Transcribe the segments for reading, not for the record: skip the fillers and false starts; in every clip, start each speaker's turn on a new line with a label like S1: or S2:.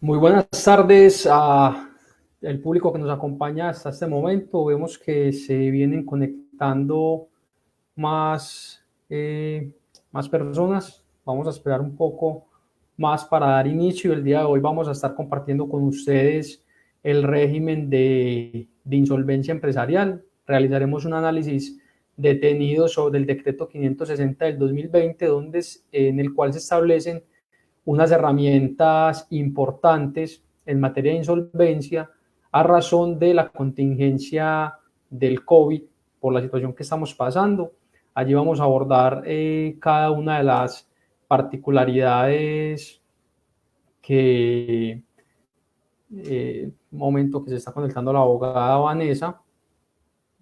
S1: Muy buenas tardes a el público que nos acompaña hasta este momento. Vemos que se vienen conectando más, más personas. Vamos a esperar un poco más para dar inicio. El día de hoy vamos a estar compartiendo con ustedes el régimen de insolvencia empresarial. Realizaremos un análisis detenido sobre el decreto 560 del 2020, en el cual se establecen unas herramientas importantes en materia de insolvencia a razón de la contingencia del COVID por la situación que estamos pasando. Allí vamos a abordar cada una de las particularidades que, momento que se está conectando la abogada Vanessa,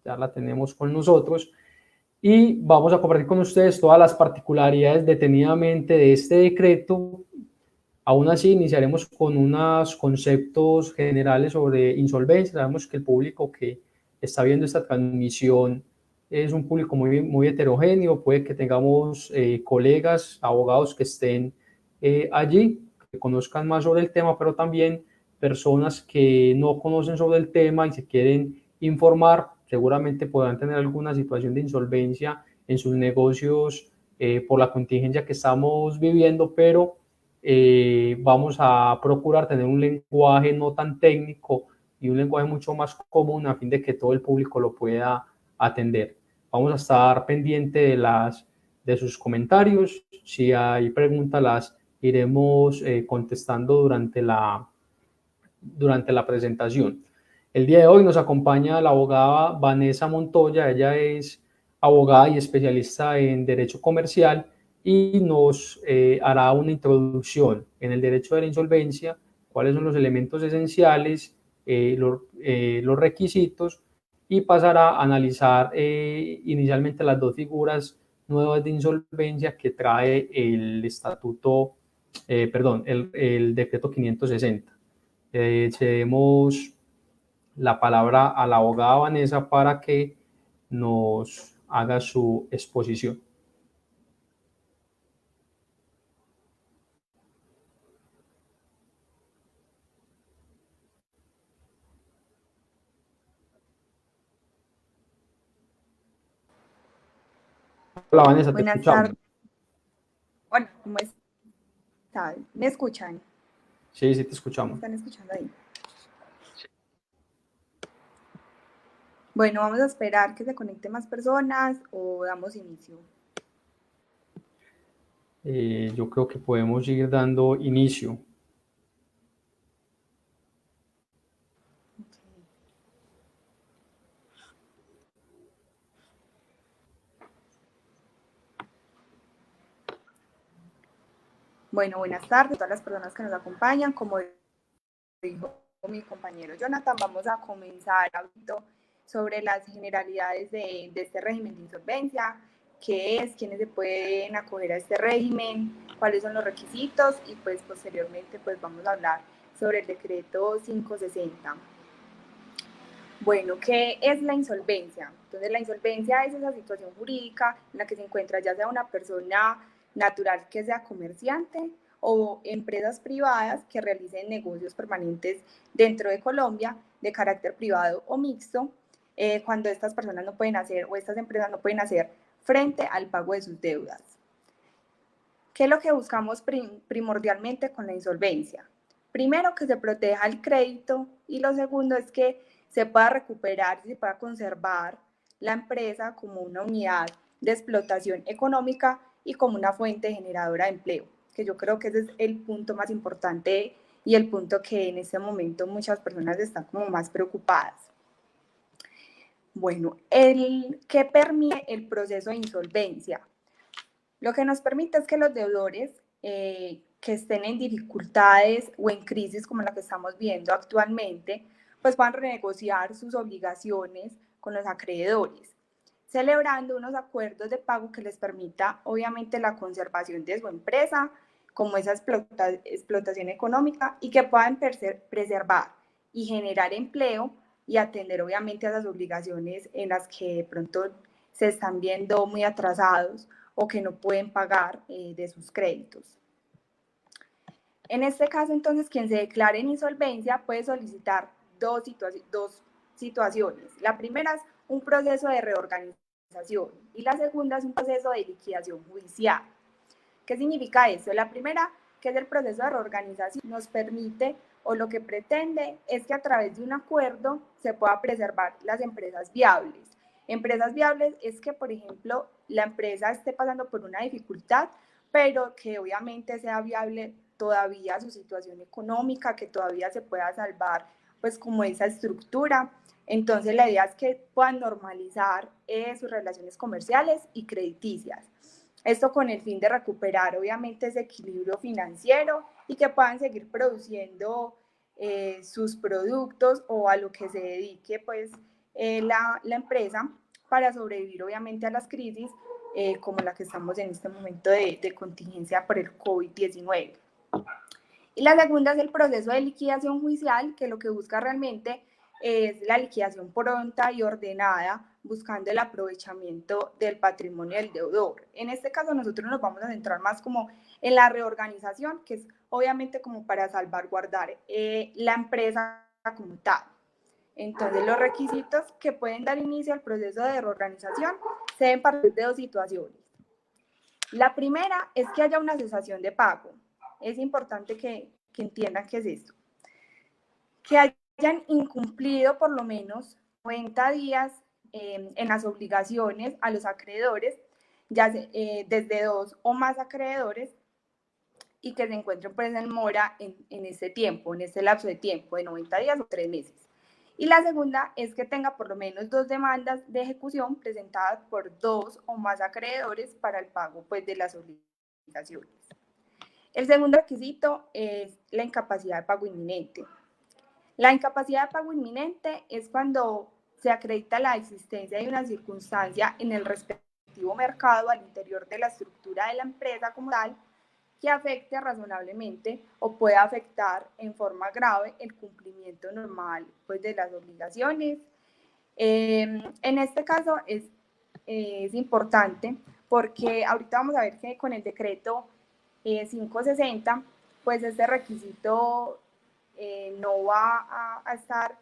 S1: ya la tenemos con nosotros, y vamos a compartir con ustedes todas las particularidades detenidamente de este decreto. Aún así, iniciaremos con unos conceptos generales sobre insolvencia. Sabemos que el público que está viendo esta transmisión es un público muy heterogéneo. Puede que tengamos colegas, abogados que estén allí, que conozcan más sobre el tema, pero también personas que no conocen sobre el tema y se quieren informar. Seguramente podrán tener alguna situación de insolvencia en sus negocios por la contingencia que estamos viviendo, pero vamos a procurar tener un lenguaje no tan técnico y un lenguaje mucho más común a fin de que todo el público lo pueda atender. Vamos a estar pendiente de sus comentarios. Si hay preguntas, las iremos contestando durante la presentación. El día de hoy nos acompaña la abogada Vanessa Montoya. Ella es abogada y especialista en Derecho Comercial y nos hará una introducción en el derecho de la insolvencia, cuáles son los elementos esenciales, los requisitos, y pasará a analizar inicialmente las dos figuras nuevas de insolvencia que trae el estatuto, perdón, el decreto 560. Cedemos la palabra a la abogada Vanessa para que nos haga su exposición. Hola Vanessa, te
S2: Buenas
S1: escuchamos.
S2: tardes. Hola, ¿cómo están? ¿Me escuchan?
S1: Sí, sí, te
S2: ¿Me
S1: escuchamos.
S2: están escuchando ahí? Bueno, vamos a esperar que se conecten más personas o damos inicio.
S1: Yo creo que podemos ir dando inicio.
S2: Okay. Bueno, buenas tardes a todas las personas que nos acompañan. Como dijo mi compañero Jonathan, vamos a comenzar hablando sobre las generalidades de este régimen de insolvencia, qué es, quiénes se pueden acoger a este régimen, cuáles son los requisitos y pues posteriormente pues vamos a hablar sobre el decreto 560. Bueno, ¿qué es la insolvencia? Entonces, la insolvencia es esa situación jurídica en la que se encuentra ya sea una persona natural que sea comerciante o empresas privadas que realicen negocios permanentes dentro de Colombia de carácter privado o mixto, cuando estas personas no pueden hacer o estas empresas no pueden hacer frente al pago de sus deudas. ¿Qué es lo que buscamos primordialmente con la insolvencia? Primero, que se proteja el crédito y lo segundo es que se pueda recuperar y se pueda conservar la empresa como una unidad de explotación económica y como una fuente generadora de empleo, que yo creo que ese es el punto más importante y el punto que en este momento muchas personas están como más preocupadas. Bueno, ¿qué permite el proceso de insolvencia? Lo que nos permite es que los deudores que estén en dificultades o en crisis como la que estamos viendo actualmente, pues puedan renegociar sus obligaciones con los acreedores, celebrando unos acuerdos de pago que les permita, obviamente, la conservación de su empresa, como esa explotación económica, y que puedan preservar y generar empleo y atender, obviamente, a esas obligaciones en las que de pronto se están viendo muy atrasados o que no pueden pagar de sus créditos. En este caso, entonces, quien se declare en insolvencia puede solicitar dos situaciones. La primera es un proceso de reorganización y la segunda es un proceso de liquidación judicial. ¿Qué significa eso? La primera, que es el proceso de reorganización, nos permite o lo que pretende es que a través de un acuerdo se pueda preservar las empresas viables. Empresas viables es que, por ejemplo, la empresa esté pasando por una dificultad, pero que obviamente sea viable todavía su situación económica, que todavía se pueda salvar pues como esa estructura. Entonces la idea es que puedan normalizar sus relaciones comerciales y crediticias. Esto con el fin de recuperar obviamente ese equilibrio financiero y que puedan seguir produciendo sus productos o a lo que se dedique pues la empresa para sobrevivir obviamente a las crisis como la que estamos en este momento de contingencia por el COVID-19. Y la segunda es el proceso de liquidación judicial, que lo que busca realmente es la liquidación pronta y ordenada, buscando el aprovechamiento del patrimonio del deudor. En este caso nosotros nos vamos a centrar más como en la reorganización, que es obviamente como para salvaguardar la empresa como tal. Entonces los requisitos que pueden dar inicio al proceso de reorganización se deben partir de dos situaciones. La primera es que haya una cesación de pago. Es importante que entiendan qué es esto. Que hayan incumplido por lo menos 90 días en las obligaciones a los acreedores, ya desde dos o más acreedores, y que se encuentren pues en mora en este tiempo, en este lapso de tiempo de 90 días o 3 meses. Y la segunda es que tenga por lo menos dos demandas de ejecución presentadas por dos o más acreedores para el pago pues, de las obligaciones. El segundo requisito es la incapacidad de pago inminente. La incapacidad de pago inminente es cuando se acredita la existencia de una circunstancia en el respectivo mercado al interior de la estructura de la empresa como tal que afecte razonablemente o pueda afectar en forma grave el cumplimiento normal pues, de las obligaciones. En este caso es importante porque ahorita vamos a ver que con el decreto 560, pues este requisito no va a estar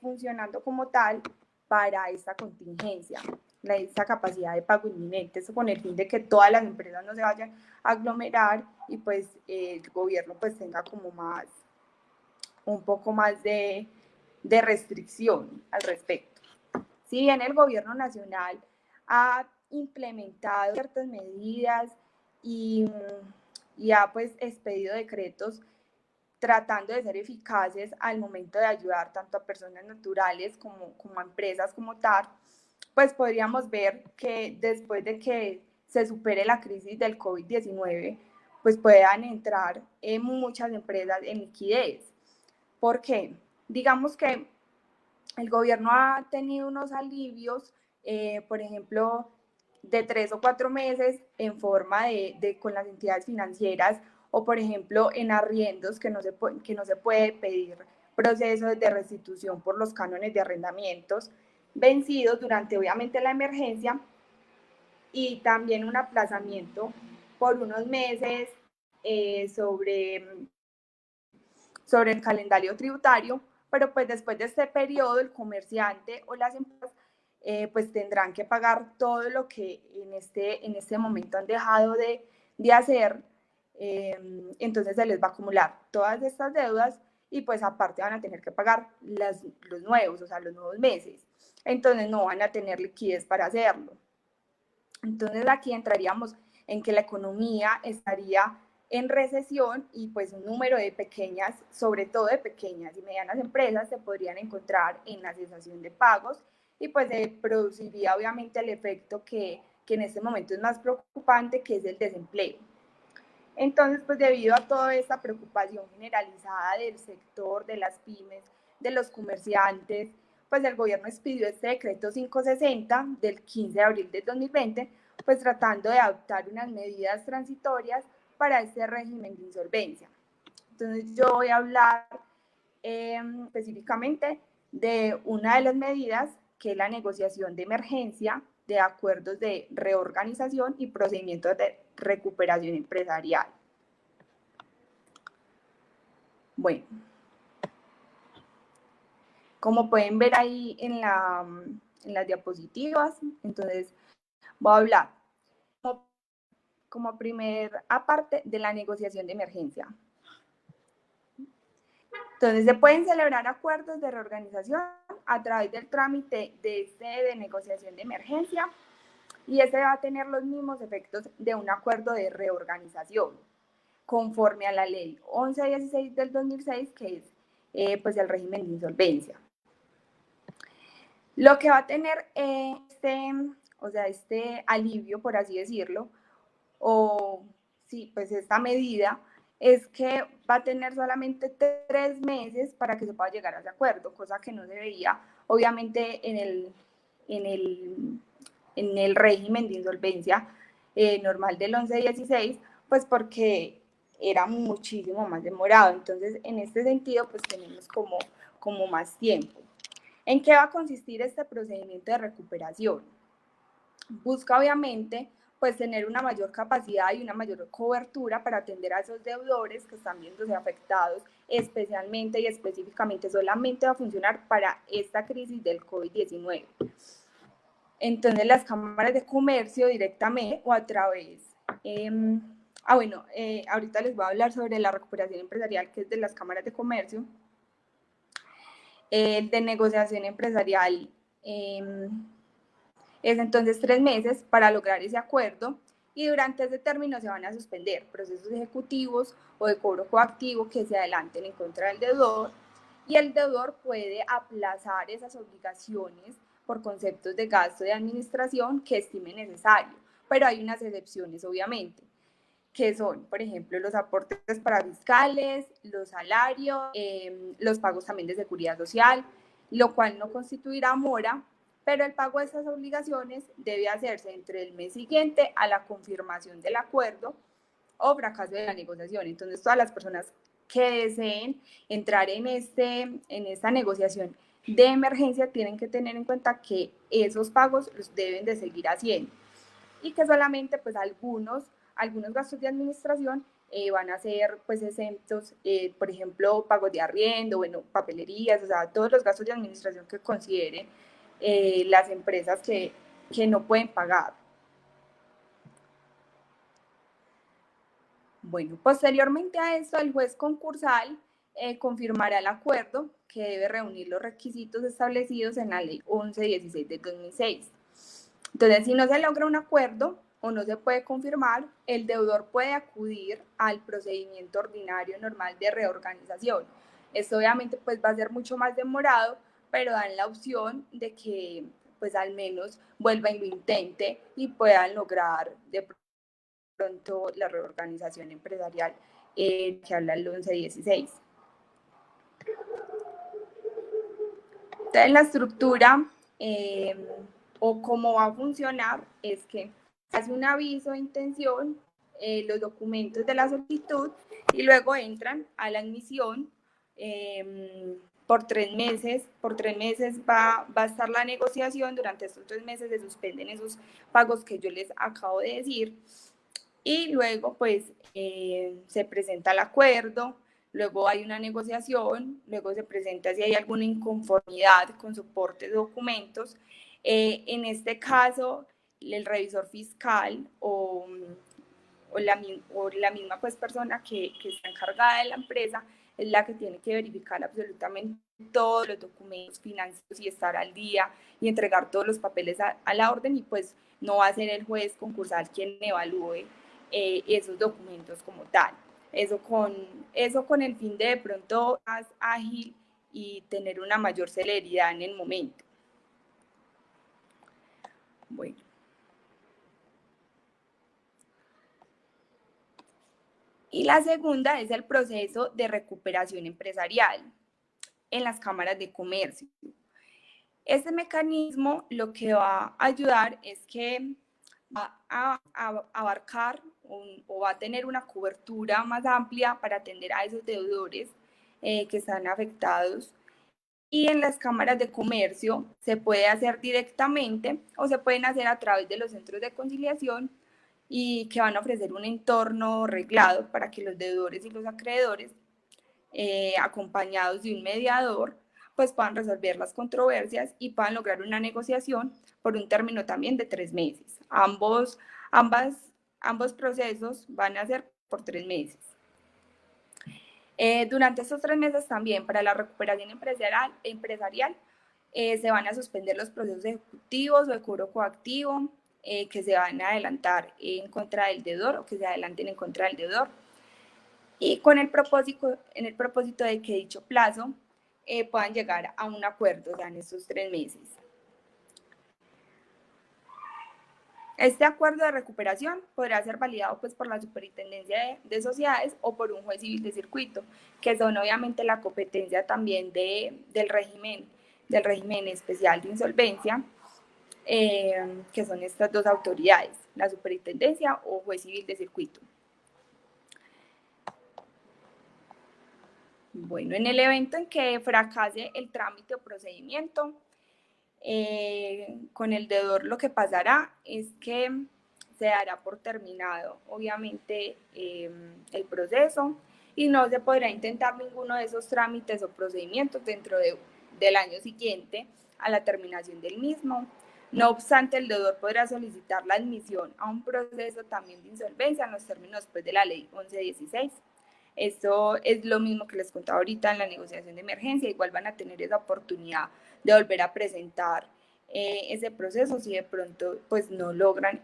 S2: funcionando como tal para esta contingencia, esta capacidad de pago inminente, eso con el fin de que todas las empresas no se vayan a aglomerar y pues el gobierno pues tenga como más, un poco más de restricción al respecto. Si bien el gobierno nacional ha implementado ciertas medidas y ha pues expedido decretos tratando de ser eficaces al momento de ayudar tanto a personas naturales como a empresas como tal, pues podríamos ver que después de que se supere la crisis del COVID-19, pues puedan entrar muchas empresas en liquidez. ¿Por qué? Digamos que el gobierno ha tenido unos alivios, por ejemplo, de 3 o 4 meses en forma con las entidades financieras o, por ejemplo, en arriendos que no se puede pedir procesos de restitución por los cánones de arrendamientos vencidos durante, obviamente, la emergencia y también un aplazamiento por unos meses sobre el calendario tributario, pero pues después de este periodo el comerciante o las empresas pues tendrán que pagar todo lo que en este momento han dejado de hacer, entonces se les va a acumular todas estas deudas y pues aparte van a tener que pagar los nuevos, o sea, los nuevos meses, entonces no van a tener liquidez para hacerlo. Entonces aquí entraríamos en que la economía estaría en recesión y pues un número de pequeñas, sobre todo de pequeñas y medianas empresas se podrían encontrar en la cesación de pagos y pues se produciría obviamente el efecto que en este momento es más preocupante, que es el desempleo. Entonces, pues debido a toda esta preocupación generalizada del sector, de las pymes, de los comerciantes, pues el gobierno expidió este decreto 560 del 15 de abril del 2020, pues tratando de adoptar unas medidas transitorias para este régimen de insolvencia. Entonces yo voy a hablar específicamente de una de las medidas que es la negociación de emergencia de acuerdos de reorganización y procedimientos de recuperación empresarial. Bueno, como pueden ver ahí en las diapositivas, entonces voy a hablar como primer aparte de la negociación de emergencia. Entonces, se pueden celebrar acuerdos de reorganización a través del trámite de negociación de emergencia y este va a tener los mismos efectos de un acuerdo de reorganización, conforme a la ley 1116 del 2006, que es pues el régimen de insolvencia. Lo que va a tener este alivio, por así decirlo, o sí, pues esta medida, es que va a tener solamente 3 meses para que se pueda llegar a ese acuerdo, cosa que no se veía, obviamente, en el régimen de insolvencia normal del 1116, pues porque era muchísimo más demorado. Entonces, en este sentido, pues tenemos como más tiempo. ¿En qué va a consistir este procedimiento de recuperación? Busca, obviamente, pues tener una mayor capacidad y una mayor cobertura para atender a esos deudores que están viéndose afectados, especialmente y específicamente solamente va a funcionar para esta crisis del COVID-19. Entonces, las cámaras de comercio directamente o a través... ahorita les voy a hablar sobre la recuperación empresarial, que es de las cámaras de comercio. De negociación empresarial es entonces 3 meses para lograr ese acuerdo y durante ese término se van a suspender procesos ejecutivos o de cobro coactivo que se adelanten en contra del deudor y el deudor puede aplazar esas obligaciones por conceptos de gasto de administración que estime necesario, pero hay unas excepciones obviamente, que son, por ejemplo, los aportes para fiscales, los salarios, los pagos también de seguridad social, lo cual no constituirá mora, pero el pago de estas obligaciones debe hacerse entre el mes siguiente a la confirmación del acuerdo o fracaso de la negociación. Entonces, todas las personas que deseen entrar en esta negociación de emergencia tienen que tener en cuenta que esos pagos los deben de seguir haciendo y que solamente pues algunos gastos de administración van a ser pues exentos, por ejemplo, pagos de arriendo, bueno, papelerías, o sea, todos los gastos de administración que consideren las empresas que no pueden pagar. Bueno, posteriormente a esto, el juez concursal confirmará el acuerdo que debe reunir los requisitos establecidos en la ley 1116 de 2006. Entonces, si no se logra un acuerdo o no se puede confirmar, el deudor puede acudir al procedimiento ordinario normal de reorganización. Esto obviamente pues va a ser mucho más demorado, pero dan la opción de que pues al menos vuelva y lo intente y puedan lograr de pronto la reorganización empresarial que habla el 1116. Entonces, la estructura o cómo va a funcionar es que hace un aviso de intención, los documentos de la solicitud y luego entran a la admisión por 3 meses. Por 3 meses va a estar la negociación. Durante estos 3 meses se suspenden esos pagos que yo les acabo de decir y luego pues se presenta el acuerdo. Luego hay una negociación, luego se presenta si hay alguna inconformidad con soporte de documentos. En este caso, el revisor fiscal o la misma pues, persona que está encargada de la empresa es la que tiene que verificar absolutamente todos los documentos financieros y estar al día y entregar todos los papeles a la orden y pues no va a ser el juez concursal quien evalúe esos documentos como tal. Eso con el fin de pronto más ágil y tener una mayor celeridad en el momento. Bueno. Y la segunda es el proceso de recuperación empresarial en las cámaras de comercio. Este mecanismo lo que va a ayudar es que va a abarcar o va a tener una cobertura más amplia para atender a esos deudores que están afectados. Y en las cámaras de comercio se puede hacer directamente o se pueden hacer a través de los centros de conciliación y que van a ofrecer un entorno reglado para que los deudores y los acreedores acompañados de un mediador, pues puedan resolver las controversias y puedan lograr una negociación por un término también de 3 meses. Ambos procesos van a ser por 3 meses. Durante estos 3 meses también para la recuperación empresarial se van a suspender los procesos ejecutivos o de cobro coactivo que se van a adelantar en contra del deudor o que se adelanten en contra del deudor, y con el propósito de que dicho plazo puedan llegar a un acuerdo, o sea, en estos 3 meses. Este acuerdo de recuperación podrá ser validado pues, por la Superintendencia de Sociedades o por un juez civil de circuito, que son obviamente la competencia también del régimen especial de insolvencia, que son estas dos autoridades, la Superintendencia o juez civil de circuito. Bueno, en el evento en que fracase el trámite o procedimiento, con el deudor lo que pasará es que se dará por terminado, obviamente, el proceso y no se podrá intentar ninguno de esos trámites o procedimientos dentro del año siguiente a la terminación del mismo. No obstante, el deudor podrá solicitar la admisión a un proceso también de insolvencia en los términos pues, de la ley 1116. Esto es lo mismo que les contaba ahorita en la negociación de emergencia. Igual van a tener esa oportunidad de volver a presentar ese proceso si de pronto pues no logran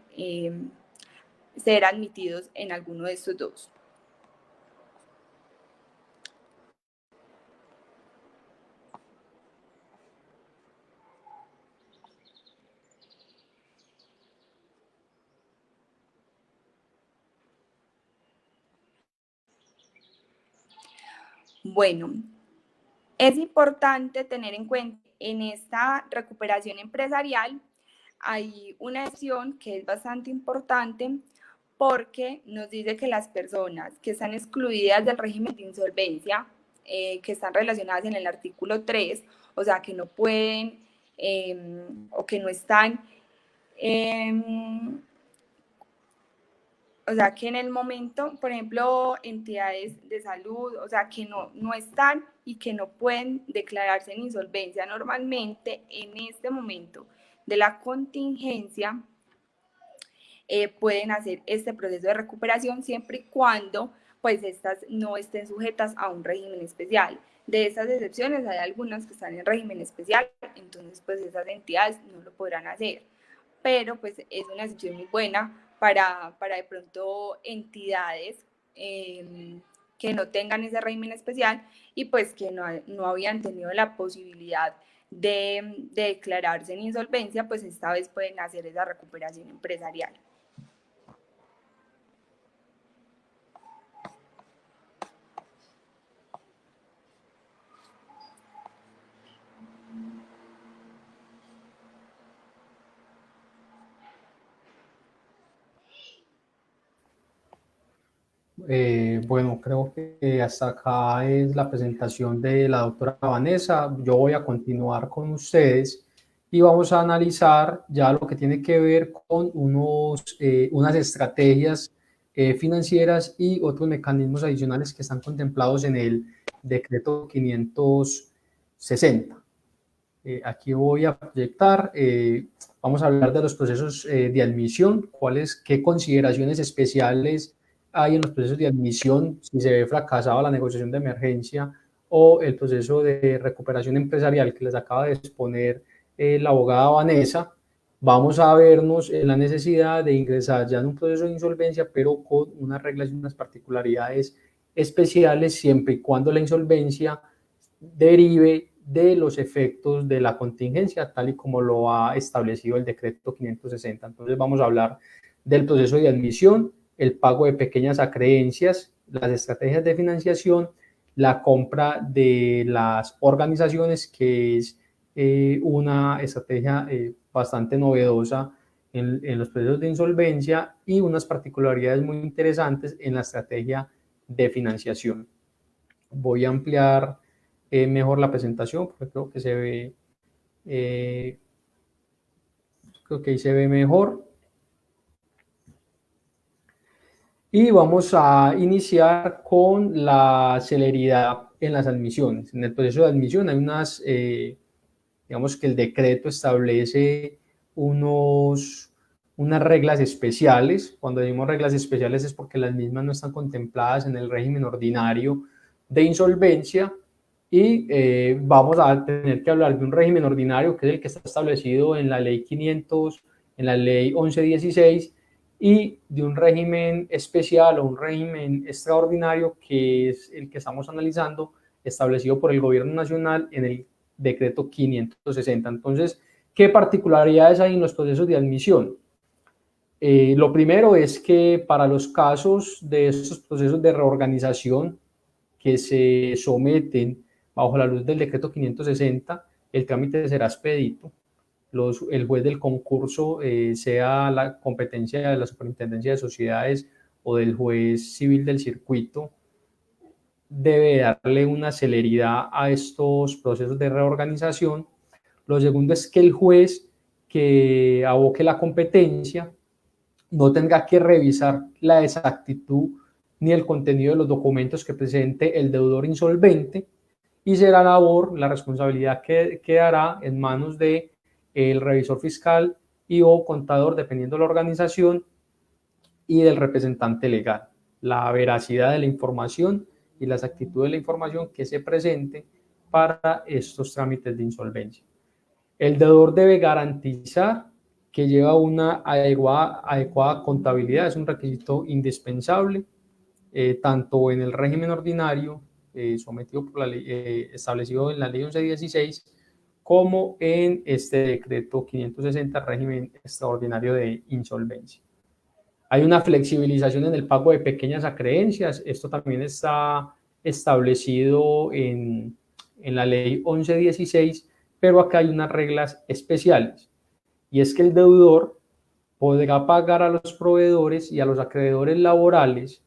S2: ser admitidos en alguno de estos dos. Bueno, es importante tener en cuenta en esta recuperación empresarial hay una acción que es bastante importante porque nos dice que las personas que están excluidas del régimen de insolvencia, que están relacionadas en el artículo 3, o sea, que no pueden o que no están, o sea, que en el momento, por ejemplo, entidades de salud, o sea, que no están y que no pueden declararse en insolvencia normalmente en este momento de la contingencia, pueden hacer este proceso de recuperación siempre y cuando pues estas no estén sujetas a un régimen especial. De estas excepciones hay algunas que están en régimen especial, entonces pues esas entidades no lo podrán hacer, pero pues es una excepción muy buena para de pronto entidades que no tengan ese régimen especial y pues que no habían tenido la posibilidad de declararse en insolvencia, pues esta vez pueden hacer esa recuperación empresarial.
S1: Bueno, creo que hasta acá es la presentación de la doctora Vanessa. Yo voy a continuar con ustedes y vamos a analizar ya lo que tiene que ver con unas estrategias financieras y otros mecanismos adicionales que están contemplados en el decreto 560. Aquí voy a proyectar, vamos a hablar de los procesos de admisión, qué consideraciones especiales hay en los procesos de admisión si se ve fracasada la negociación de emergencia o el proceso de recuperación empresarial que les acaba de exponer la abogada Vanessa. Vamos a vernos en la necesidad de ingresar ya en un proceso de insolvencia, pero con unas reglas y unas particularidades especiales siempre y cuando la insolvencia derive de los efectos de la contingencia, tal y como lo ha establecido el decreto 560. Entonces vamos a hablar del proceso de admisión, el pago de pequeñas acreencias, las estrategias de financiación, la compra de las organizaciones, que es una estrategia bastante novedosa en los procesos de insolvencia, y unas particularidades muy interesantes en la estrategia de financiación. Voy a ampliar mejor la presentación porque creo que se ve, creo que ahí se ve mejor. Y vamos a iniciar con la celeridad en las admisiones. En el proceso de admisión hay digamos que el decreto establece unas reglas especiales. Cuando decimos reglas especiales es porque las mismas no están contempladas en el régimen ordinario de insolvencia, y vamos a tener que hablar de un régimen ordinario que es el que está establecido en la ley 500, en la ley 1116, y de un régimen especial o un régimen extraordinario que es el que estamos analizando, establecido por el gobierno nacional en el decreto 560. Entonces, ¿qué particularidades hay en los procesos de admisión? Lo primero es que para los casos de estos procesos de reorganización que se someten bajo la luz del decreto 560, el trámite será expedito. El juez del concurso, sea la competencia de la Superintendencia de Sociedades o del juez civil del circuito, debe darle una celeridad a estos procesos de reorganización. Lo segundo es que el juez que aboque la competencia no tenga que revisar la exactitud ni el contenido de los documentos que presente el deudor insolvente, y será la responsabilidad que quedará en manos de el revisor fiscal y o contador, dependiendo de la organización, y del representante legal. La veracidad de la información y la exactitud de la información que se presente para estos trámites de insolvencia. El deudor debe garantizar que lleva una adecuada contabilidad, es un requisito indispensable, tanto en el régimen ordinario sometido por la ley, establecido en la ley 1116, como en este decreto 560, régimen extraordinario de insolvencia. Hay una flexibilización en el pago de pequeñas acreencias. Esto también está establecido en la ley 1116, pero acá hay unas reglas especiales, y es que el deudor podrá pagar a los proveedores y a los acreedores laborales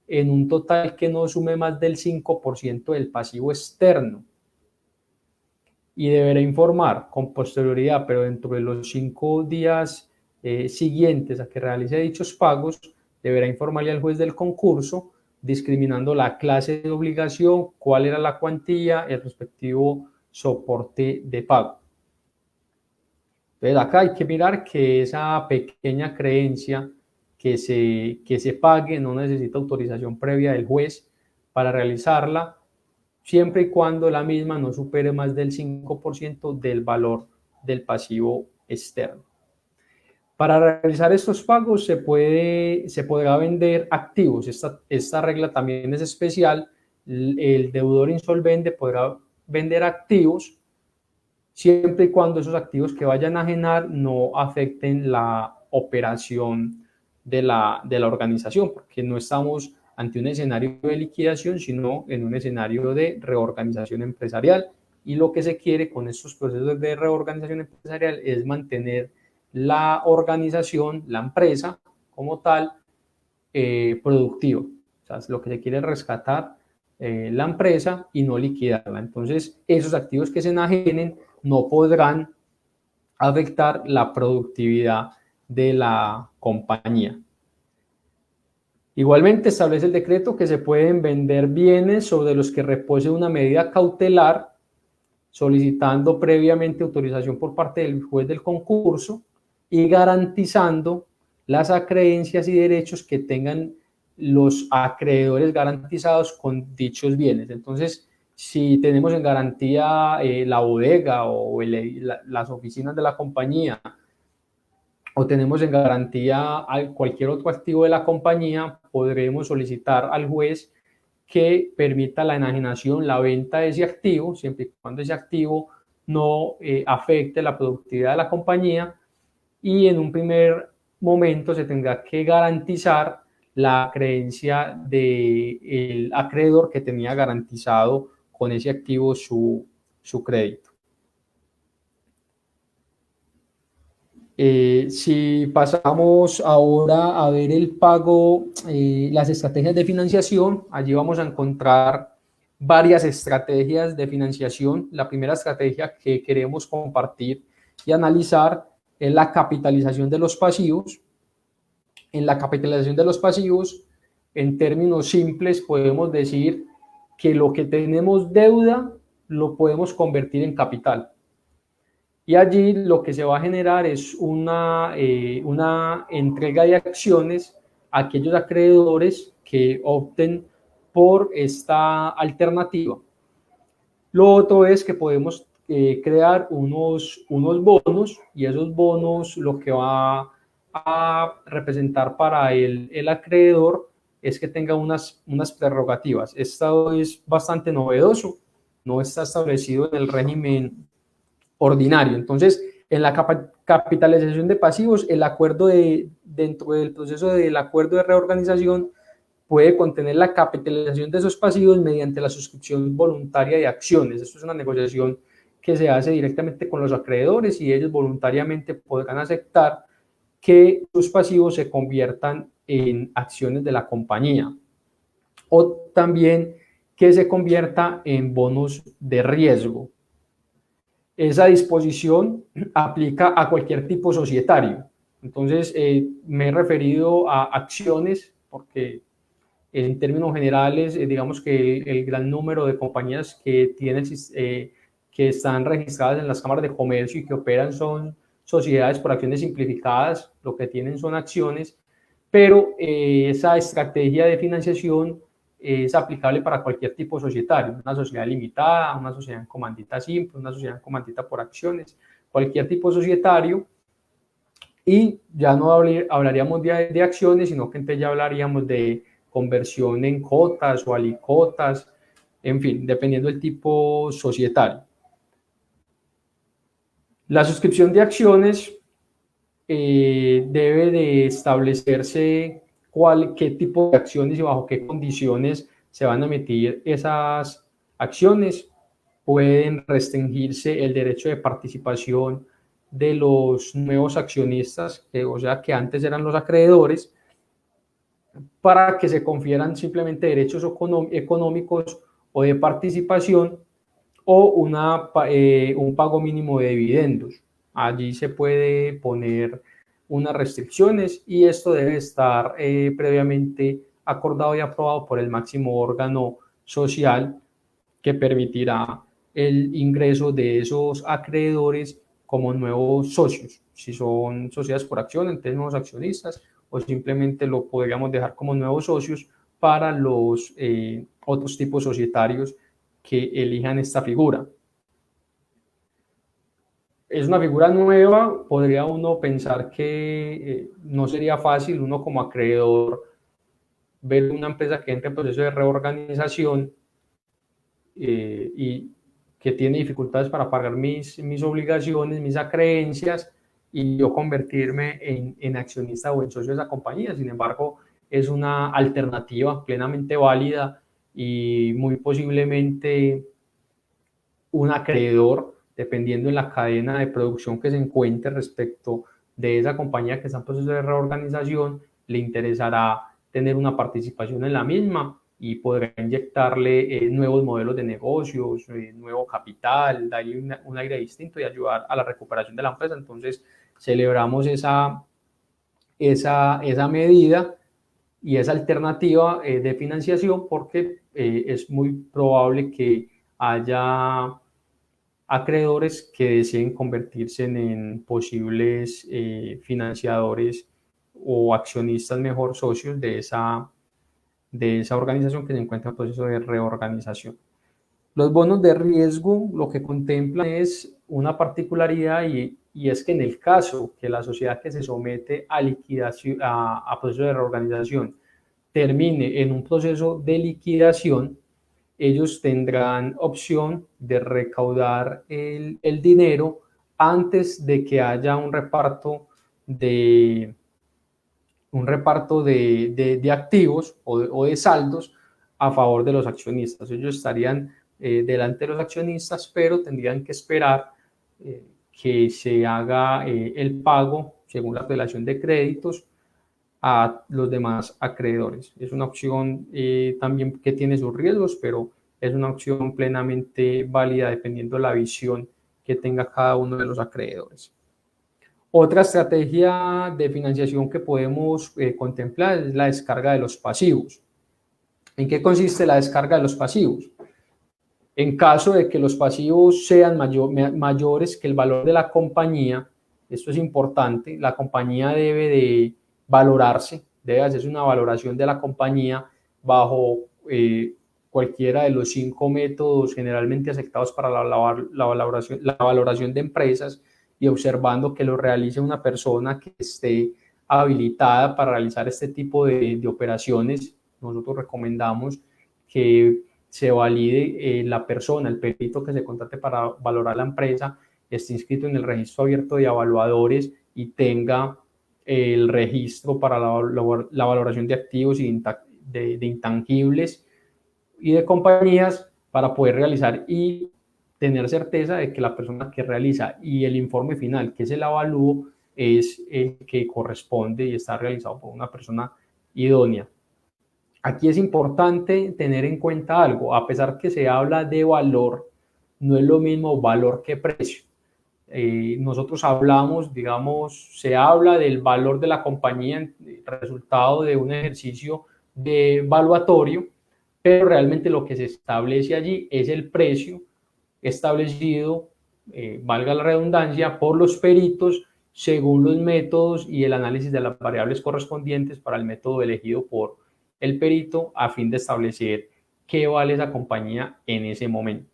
S1: en un total que no sume más del 5% del pasivo externo, y deberá informar con posterioridad, pero dentro de los 5 días siguientes a que realice dichos pagos, deberá informarle al juez del concurso, discriminando la clase de obligación, cuál era la cuantía, el respectivo soporte de pago. Entonces acá hay que mirar que esa pequeña creencia que se pague no necesita autorización previa del juez para realizarla, siempre y cuando la misma no supere más del 5% del valor del pasivo externo. Para realizar estos pagos se podrá vender activos. Esta regla también es especial. El deudor insolvente podrá vender activos siempre y cuando esos activos que vayan a enajenar no afecten la operación de la organización, porque no estamos ante un escenario de liquidación, sino en un escenario de reorganización empresarial, y lo que se quiere con estos procesos de reorganización empresarial es mantener la organización, la empresa como tal, productiva. O sea, lo que se quiere es rescatar la empresa y no liquidarla. Entonces, esos activos que se enajenen no podrán afectar la productividad de la compañía. Igualmente establece el decreto que se pueden vender bienes sobre los que repose una medida cautelar, solicitando previamente autorización por parte del juez del concurso y garantizando las acreencias y derechos que tengan los acreedores garantizados con dichos bienes. Entonces, si tenemos en garantía la bodega o las oficinas de la compañía, o tenemos en garantía cualquier otro activo de la compañía, podremos solicitar al juez que permita la enajenación, la venta de ese activo, siempre y cuando ese activo no afecte la productividad de la compañía, y en un primer momento se tendrá que garantizar la creencia del acreedor que tenía garantizado con ese activo su crédito. Si pasamos ahora a ver el pago, las estrategias de financiación, allí vamos a encontrar varias estrategias de financiación. La primera estrategia que queremos compartir y analizar es la capitalización de los pasivos. En la capitalización de los pasivos, en términos simples, podemos decir que lo que tenemos deuda lo podemos convertir en capital. Y allí lo que se va a generar es una entrega de acciones a aquellos acreedores que opten por esta alternativa. Lo otro es que podemos crear unos bonos, y esos bonos lo que va a representar para el acreedor es que tenga unas prerrogativas. Esto es bastante novedoso, no está establecido en el régimen ordinario. Entonces, en la capitalización de pasivos, el acuerdo dentro del proceso del acuerdo de reorganización puede contener la capitalización de esos pasivos mediante la suscripción voluntaria de acciones. Esto es una negociación que se hace directamente con los acreedores y ellos voluntariamente podrán aceptar que sus pasivos se conviertan en acciones de la compañía, o también que se convierta en bonos de riesgo. Esa disposición aplica a cualquier tipo societario. Entonces, me he referido a acciones porque en términos generales, digamos que el gran número de compañías que que están registradas en las cámaras de comercio y que operan son sociedades por acciones simplificadas, lo que tienen son acciones, pero esa estrategia de financiación es aplicable para cualquier tipo societario, una sociedad limitada, una sociedad en comandita simple, una sociedad en comandita por acciones, cualquier tipo societario. Y ya no hablaríamos de acciones, sino que entonces ya hablaríamos de conversión en cotas o alicotas, en fin, dependiendo del tipo societario. La suscripción de acciones debe de establecerse qué tipo de acciones y bajo qué condiciones se van a emitir esas acciones. Pueden restringirse el derecho de participación de los nuevos accionistas, o sea, que antes eran los acreedores, para que se confieran simplemente derechos económicos o de participación o un pago mínimo de dividendos. Allí se puede poner unas restricciones y esto debe estar previamente acordado y aprobado por el máximo órgano social que permitirá el ingreso de esos acreedores como nuevos socios. Si son sociedades por acción, entonces nuevos accionistas, o simplemente lo podríamos dejar como nuevos socios para los otros tipos societarios que elijan esta figura. Es una figura nueva, podría uno pensar que no sería fácil uno como acreedor ver una empresa que entra en proceso de reorganización y que tiene dificultades para pagar mis obligaciones, mis acreencias, y yo convertirme en accionista o en socio de esa compañía. Sin embargo, es una alternativa plenamente válida y muy posiblemente un acreedor, dependiendo de la cadena de producción que se encuentre respecto de esa compañía que está en proceso de reorganización, le interesará tener una participación en la misma y podrá inyectarle nuevos modelos de negocios, nuevo capital, darle un aire distinto y ayudar a la recuperación de la empresa. Entonces, celebramos esa medida y esa alternativa de financiación, porque es muy probable que haya acreedores que deseen convertirse en posibles financiadores o accionistas, mejor socios de esa organización que se encuentra en proceso de reorganización. Los bonos de riesgo lo que contemplan es una particularidad y es que en el caso que la sociedad que se somete a liquidación, a proceso de reorganización, termine en un proceso de liquidación, ellos tendrán opción de recaudar el dinero antes de que haya un reparto de activos o de saldos a favor de los accionistas. Ellos estarían delante de los accionistas, pero tendrían que esperar que se haga el pago según la relación de créditos a los demás acreedores. Es una opción también que tiene sus riesgos, pero es una opción plenamente válida dependiendo de la visión que tenga cada uno de los acreedores. Otra estrategia de financiación que podemos contemplar es la descarga de los pasivos. ¿En qué consiste la descarga de los pasivos? En caso de que los pasivos sean mayores que el valor de la compañía, esto es importante, la compañía debe de valorarse, debe hacerse una valoración de la compañía bajo cualquiera de los 5 métodos generalmente aceptados para la valoración de empresas, y observando que lo realice una persona que esté habilitada para realizar este tipo de operaciones. Nosotros recomendamos que se valide la persona, el perito que se contrate para valorar la empresa, esté inscrito en el registro abierto de evaluadores y tenga el registro para la valoración de activos y de intangibles y de compañías, para poder realizar y tener certeza de que la persona que realiza y el informe final, que es el avalúo, es el que corresponde y está realizado por una persona idónea. Aquí es importante tener en cuenta algo: a pesar que se habla de valor, no es lo mismo valor que precio. Nosotros hablamos, digamos, se habla del valor de la compañía, resultado de un ejercicio de evaluatorio, pero realmente lo que se establece allí es el precio establecido, valga la redundancia, por los peritos según los métodos y el análisis de las variables correspondientes para el método elegido por el perito, a fin de establecer qué vale esa compañía en ese momento.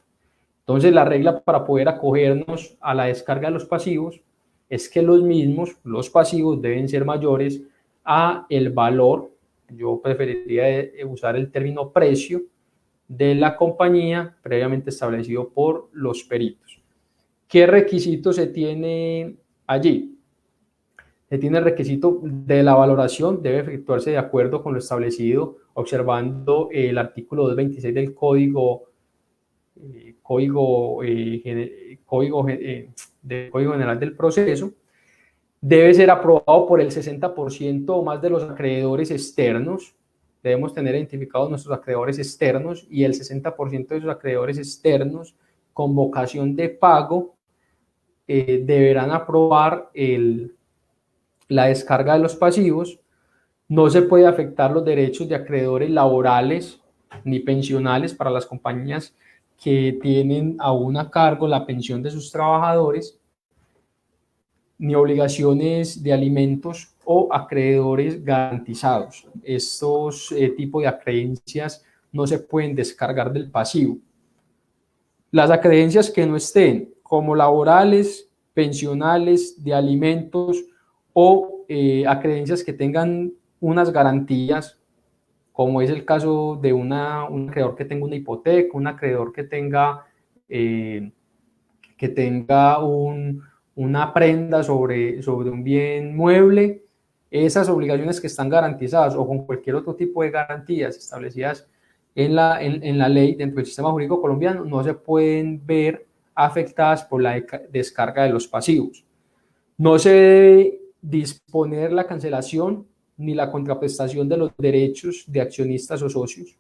S1: Entonces, la regla para poder acogernos a la descarga de los pasivos es que los pasivos deben ser mayores a el valor, yo preferiría usar el término precio, de la compañía previamente establecido por los peritos. ¿Qué requisitos se tiene allí? Se tiene el requisito de la valoración, debe efectuarse de acuerdo con lo establecido, observando el artículo 226 del Código General del Proceso. Debe ser aprobado por el 60% o más de los acreedores externos. Debemos tener identificados nuestros acreedores externos, y el 60% de esos acreedores externos con vocación de pago deberán aprobar la descarga de los pasivos. No se puede afectar los derechos de acreedores laborales ni pensionales para las compañías que tienen aún a cargo la pensión de sus trabajadores, ni obligaciones de alimentos o acreedores garantizados. Estos tipos de acreencias no se pueden descargar del pasivo. Las acreencias que no estén, como laborales, pensionales, de alimentos, o acreencias que tengan unas garantías, como es el caso de un acreedor que tenga una hipoteca, un acreedor que tenga una prenda sobre un bien mueble. Esas obligaciones que están garantizadas, o con cualquier otro tipo de garantías establecidas en la ley dentro del sistema jurídico colombiano, no se pueden ver afectadas por la descarga de los pasivos. No se debe disponer la cancelación ni la contraprestación de los derechos de accionistas o socios,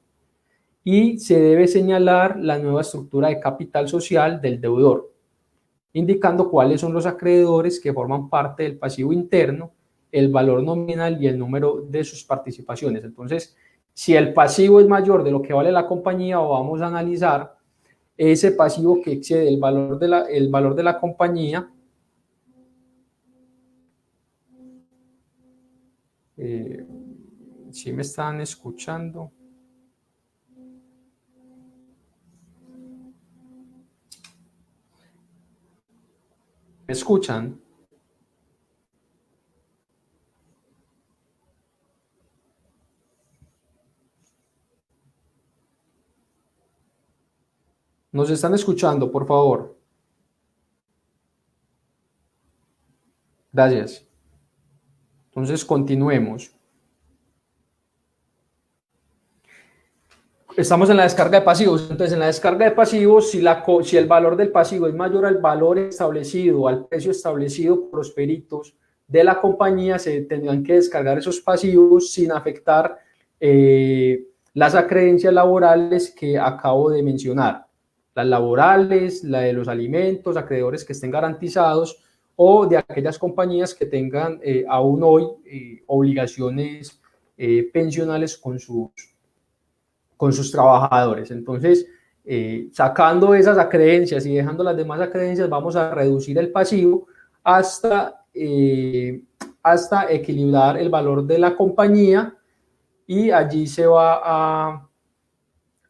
S1: y se debe señalar la nueva estructura de capital social del deudor, indicando cuáles son los acreedores que forman parte del pasivo interno, el valor nominal y el número de sus participaciones. Entonces, si el pasivo es mayor de lo que vale la compañía, vamos a analizar ese pasivo que excede el valor de la compañía. ¿Sí me están escuchando? ¿Me escuchan? ¿Nos están escuchando, por favor? Gracias. Entonces, continuemos. Estamos en la descarga de pasivos. Entonces, en la descarga de pasivos, si el valor del pasivo es mayor al valor establecido, al precio establecido por los peritos de la compañía, se tendrán que descargar esos pasivos sin afectar las acreencias laborales que acabo de mencionar. Las laborales, la de los alimentos, acreedores que estén garantizados, o de aquellas compañías que tengan aún hoy obligaciones pensionales con sus trabajadores. Entonces, sacando esas acreencias y dejando las demás acreencias, vamos a reducir el pasivo hasta equilibrar el valor de la compañía, y allí se va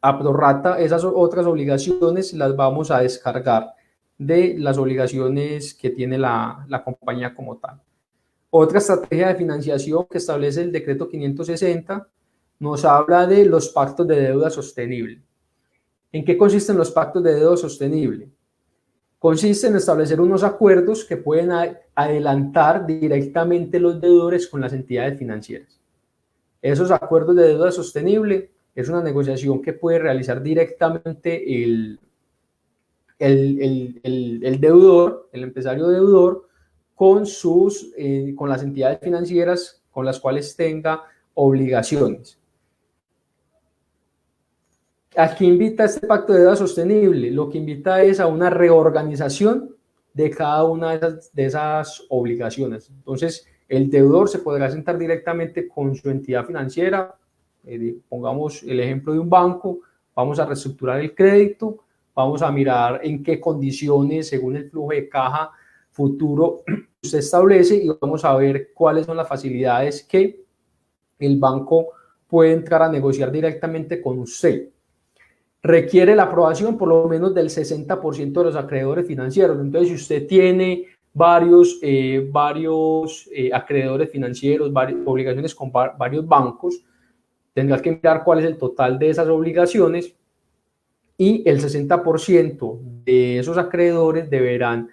S1: a prorrata esas otras obligaciones, las vamos a descargar de las obligaciones que tiene la compañía como tal. Otra estrategia de financiación que establece el decreto 560 nos habla de los pactos de deuda sostenible. ¿En qué consisten los pactos de deuda sostenible? Consiste en establecer unos acuerdos que pueden adelantar directamente los deudores con las entidades financieras. Esos acuerdos de deuda sostenible es una negociación que puede realizar directamente el deudor, el empresario deudor, con las entidades financieras con las cuales tenga obligaciones. ¿A qué invita este pacto de deuda sostenible? Lo que invita es a una reorganización de cada una de esas obligaciones. Entonces, el deudor se podrá sentar directamente con su entidad financiera, pongamos el ejemplo de un banco, vamos a reestructurar el crédito, vamos a mirar en qué condiciones, según el flujo de caja futuro, usted establece, y vamos a ver cuáles son las facilidades que el banco puede entrar a negociar directamente con usted. Requiere la aprobación por lo menos del 60% de los acreedores financieros. Entonces, si usted tiene varios acreedores financieros, varias obligaciones con varios bancos, tendrás que mirar cuál es el total de esas obligaciones, y el 60% de esos acreedores deberán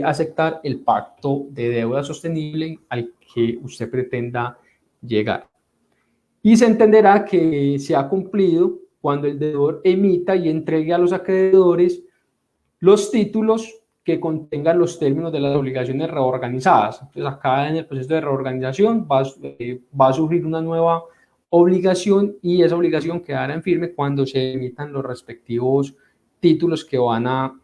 S1: aceptar el pacto de deuda sostenible al que usted pretenda llegar. Y se entenderá que se ha cumplido cuando el deudor emita y entregue a los acreedores los títulos que contengan los términos de las obligaciones reorganizadas. Entonces, acá en el proceso de reorganización va a surgir una nueva obligación, y esa obligación quedará en firme cuando se emitan los respectivos títulos que van a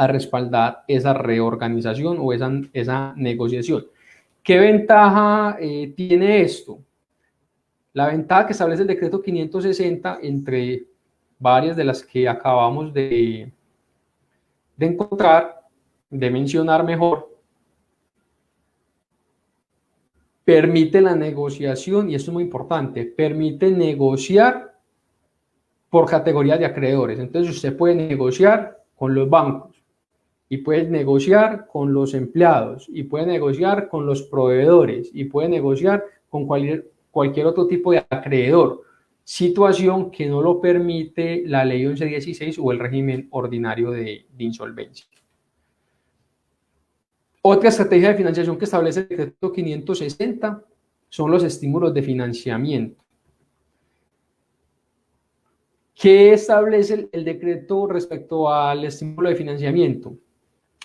S1: respaldar esa reorganización o esa negociación. ¿Qué ventaja tiene esto? La ventaja que establece el decreto 560, entre varias de las que acabamos de encontrar, de mencionar mejor, permite la negociación, y esto es muy importante, permite negociar por categorías de acreedores. Entonces, usted puede negociar con los bancos, y puede negociar con los empleados, y puede negociar con los proveedores, y puede negociar con cualquier otro tipo de acreedor, situación que no lo permite la ley 1116 o el régimen ordinario de insolvencia. Otra estrategia de financiación que establece el decreto 560 son los estímulos de financiamiento. ¿Qué establece el decreto respecto al estímulo de financiamiento?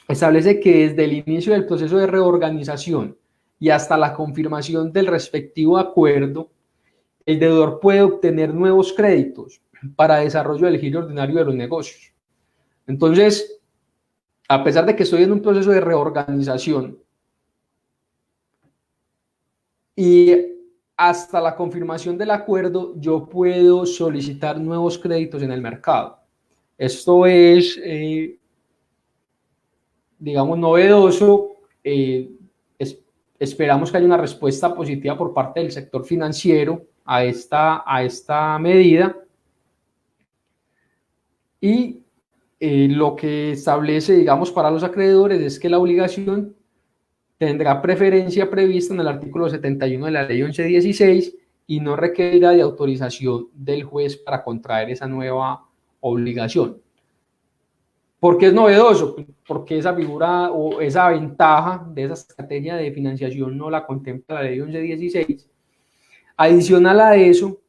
S1: Establece que desde el inicio del proceso de reorganización y hasta la confirmación del respectivo acuerdo, el deudor puede obtener nuevos créditos para desarrollo del giro ordinario de los negocios. Entonces, a pesar de que estoy en un proceso de reorganización y hasta la confirmación del acuerdo, yo puedo solicitar nuevos créditos en el mercado. Esto es, digamos, novedoso. Esperamos que haya una respuesta positiva por parte del sector financiero a esta medida. Y lo que establece, digamos, para los acreedores es que la obligación tendrá preferencia prevista en el artículo 71 de la ley 1116 y no requerirá de autorización del juez para contraer esa nueva obligación. ¿Por qué es novedoso? Porque esa figura o esa ventaja de esa estrategia de financiación no la contempla la ley 1116. Adicional a eso,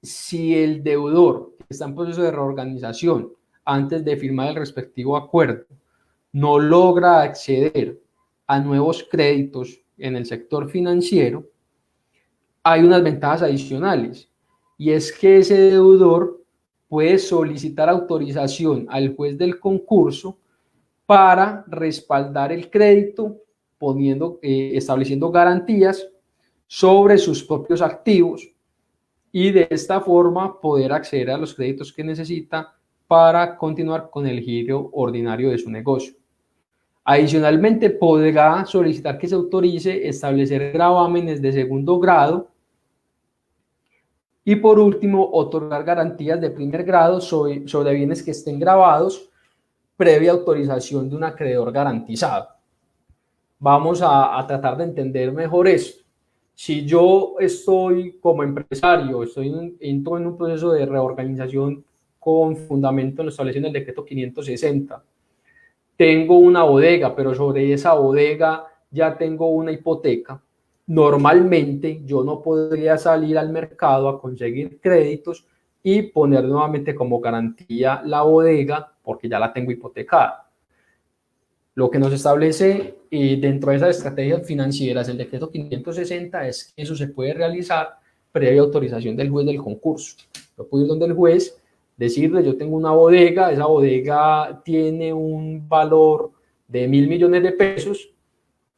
S1: si el deudor que está en proceso de reorganización antes de firmar el respectivo acuerdo no logra acceder a nuevos créditos en el sector financiero, hay unas ventajas adicionales, y es que ese deudor puede solicitar autorización al juez del concurso para respaldar el crédito, estableciendo garantías sobre sus propios activos, y de esta forma poder acceder a los créditos que necesita para continuar con el giro ordinario de su negocio. Adicionalmente, podrá solicitar que se autorice establecer gravámenes de segundo grado y, por último, otorgar garantías de primer grado sobre bienes que estén gravados previa autorización de un acreedor garantizado. Vamos a tratar de entender mejor esto. Si yo estoy como empresario, entro en un proceso de reorganización con fundamento en lo establecido en el decreto 560, tengo una bodega, pero sobre esa bodega ya tengo una hipoteca, normalmente yo no podría salir al mercado a conseguir créditos y poner nuevamente como garantía la bodega porque ya la tengo hipotecada. Lo que nos establece dentro de esas estrategias financieras el decreto 560 es que eso se puede realizar previa autorización del juez del concurso. Yo puedo ir donde el juez, decirle, yo tengo una bodega, esa bodega tiene un valor de 1.000 millones de pesos,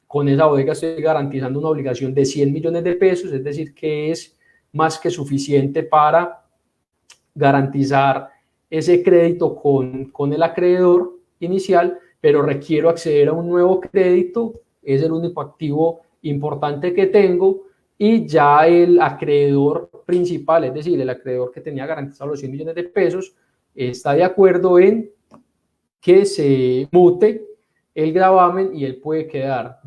S1: con esa bodega estoy garantizando una obligación de 100 millones de pesos, es decir, que es más que suficiente para garantizar ese crédito con el acreedor inicial, pero requiero acceder a un nuevo crédito, es el único activo importante que tengo, y ya el acreedor principal, es decir, el acreedor que tenía garantizado los 100 millones de pesos, está de acuerdo en que se mute el gravamen y él puede quedar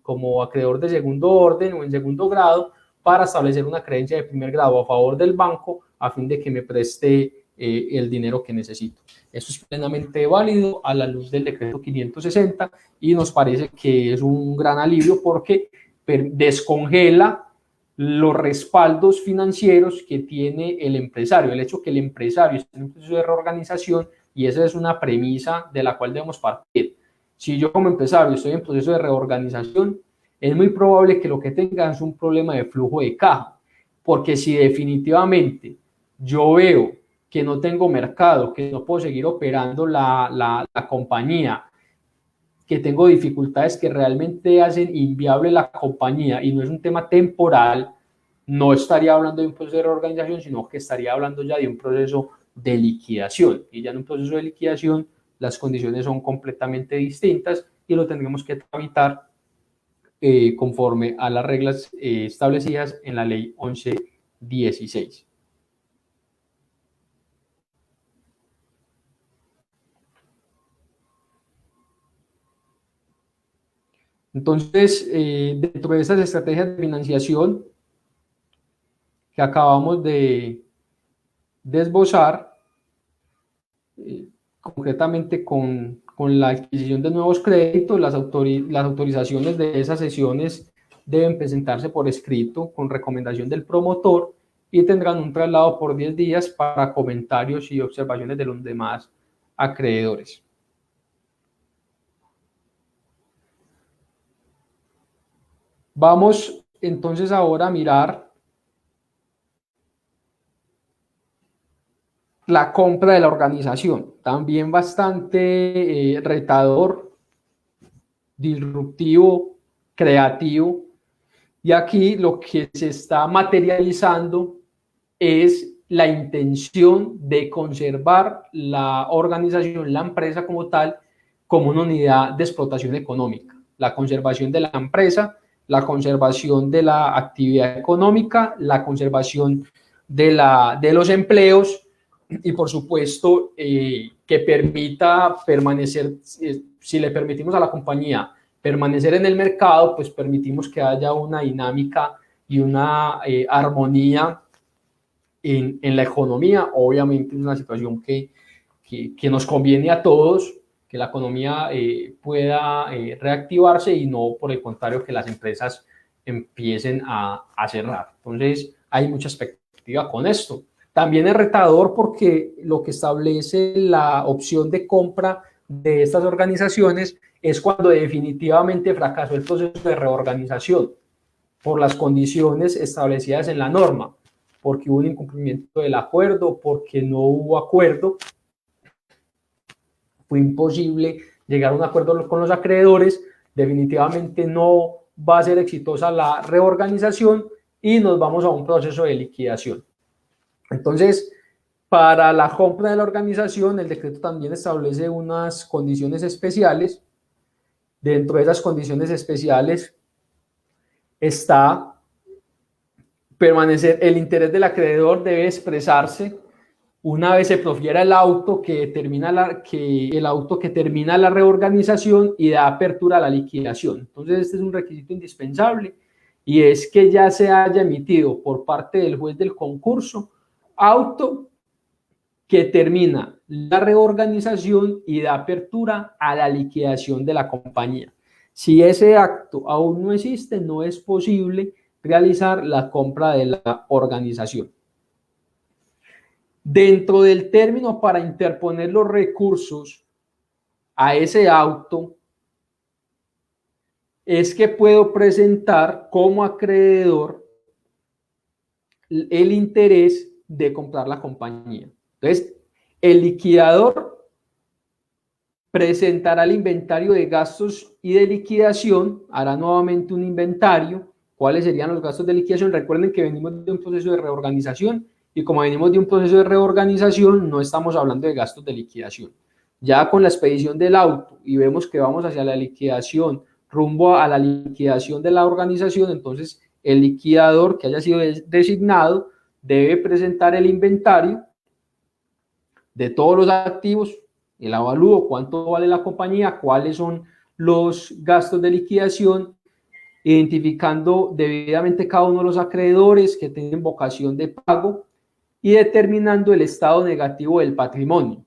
S1: como acreedor de segundo orden o en segundo grado para establecer una creencia de primer grado a favor del banco a fin de que me preste el dinero que necesito. Eso es plenamente válido a la luz del decreto 560 y nos parece que es un gran alivio porque descongela los respaldos financieros que tiene el empresario, el hecho que el empresario esté en un proceso de reorganización, y esa es una premisa de la cual debemos partir. Si yo como empresario estoy en proceso de reorganización, es muy probable que lo que tenga es un problema de flujo de caja, porque si definitivamente yo veo que no tengo mercado, que no puedo seguir operando la compañía, que tengo dificultades que realmente hacen inviable la compañía y no es un tema temporal, no estaría hablando de un proceso de reorganización, sino que estaría hablando ya de un proceso de liquidación. Y ya en un proceso de liquidación las condiciones son completamente distintas y lo tendremos que tramitar conforme a las reglas establecidas en la ley 1116. Entonces, dentro de estas estrategias de financiación que acabamos de esbozar, concretamente con la adquisición de nuevos créditos, las autorizaciones de esas sesiones deben presentarse por escrito con recomendación del promotor y tendrán un traslado por 10 días para comentarios y observaciones de los demás acreedores. Vamos entonces ahora a mirar la compra de la organización, también bastante retador, disruptivo, creativo, y aquí lo que se está materializando es la intención de conservar la organización, la empresa como tal, como una unidad de explotación económica, la conservación de la empresa, la conservación de la actividad económica, la conservación de los empleos y, por supuesto, que permita permanecer, si le permitimos a la compañía permanecer en el mercado, pues permitimos que haya una dinámica y una armonía en la economía. Obviamente es una situación que nos conviene a todos, que la economía pueda reactivarse y no, por el contrario, que las empresas empiecen a cerrar. Entonces, hay mucha expectativa con esto. También es retador porque lo que establece la opción de compra de estas organizaciones es cuando definitivamente fracasó el proceso de reorganización por las condiciones establecidas en la norma, porque hubo un incumplimiento del acuerdo, porque no hubo acuerdo, fue imposible llegar a un acuerdo con los acreedores, definitivamente no va a ser exitosa la reorganización y nos vamos a un proceso de liquidación. Entonces, Para la compra de la organización, el decreto también establece unas condiciones especiales. Dentro de esas condiciones especiales está permanecer, el interés del acreedor debe expresarse una vez se profiera el auto que termina la reorganización y da apertura a la liquidación. Entonces, este es un requisito indispensable y es que ya se haya emitido por parte del juez del concurso auto que termina la reorganización y da apertura a la liquidación de la compañía. Si ese acto aún no existe, no es posible realizar la compra de la organización. Dentro del término para interponer los recursos a ese auto, es que puedo presentar como acreedor el interés de comprar la compañía. Entonces, el liquidador presentará el inventario de gastos y de liquidación, hará nuevamente un inventario. ¿Cuáles serían los gastos de liquidación? Recuerden que venimos de un proceso de reorganización y como venimos de un proceso de reorganización, no estamos hablando de gastos de liquidación. Ya con la expedición del auto y vemos que vamos hacia la liquidación, rumbo a la liquidación de la organización, entonces el liquidador que haya sido designado debe presentar el inventario de todos los activos, el avalúo, cuánto vale la compañía, cuáles son los gastos de liquidación, identificando debidamente cada uno de los acreedores que tienen vocación de pago y determinando el estado negativo del patrimonio.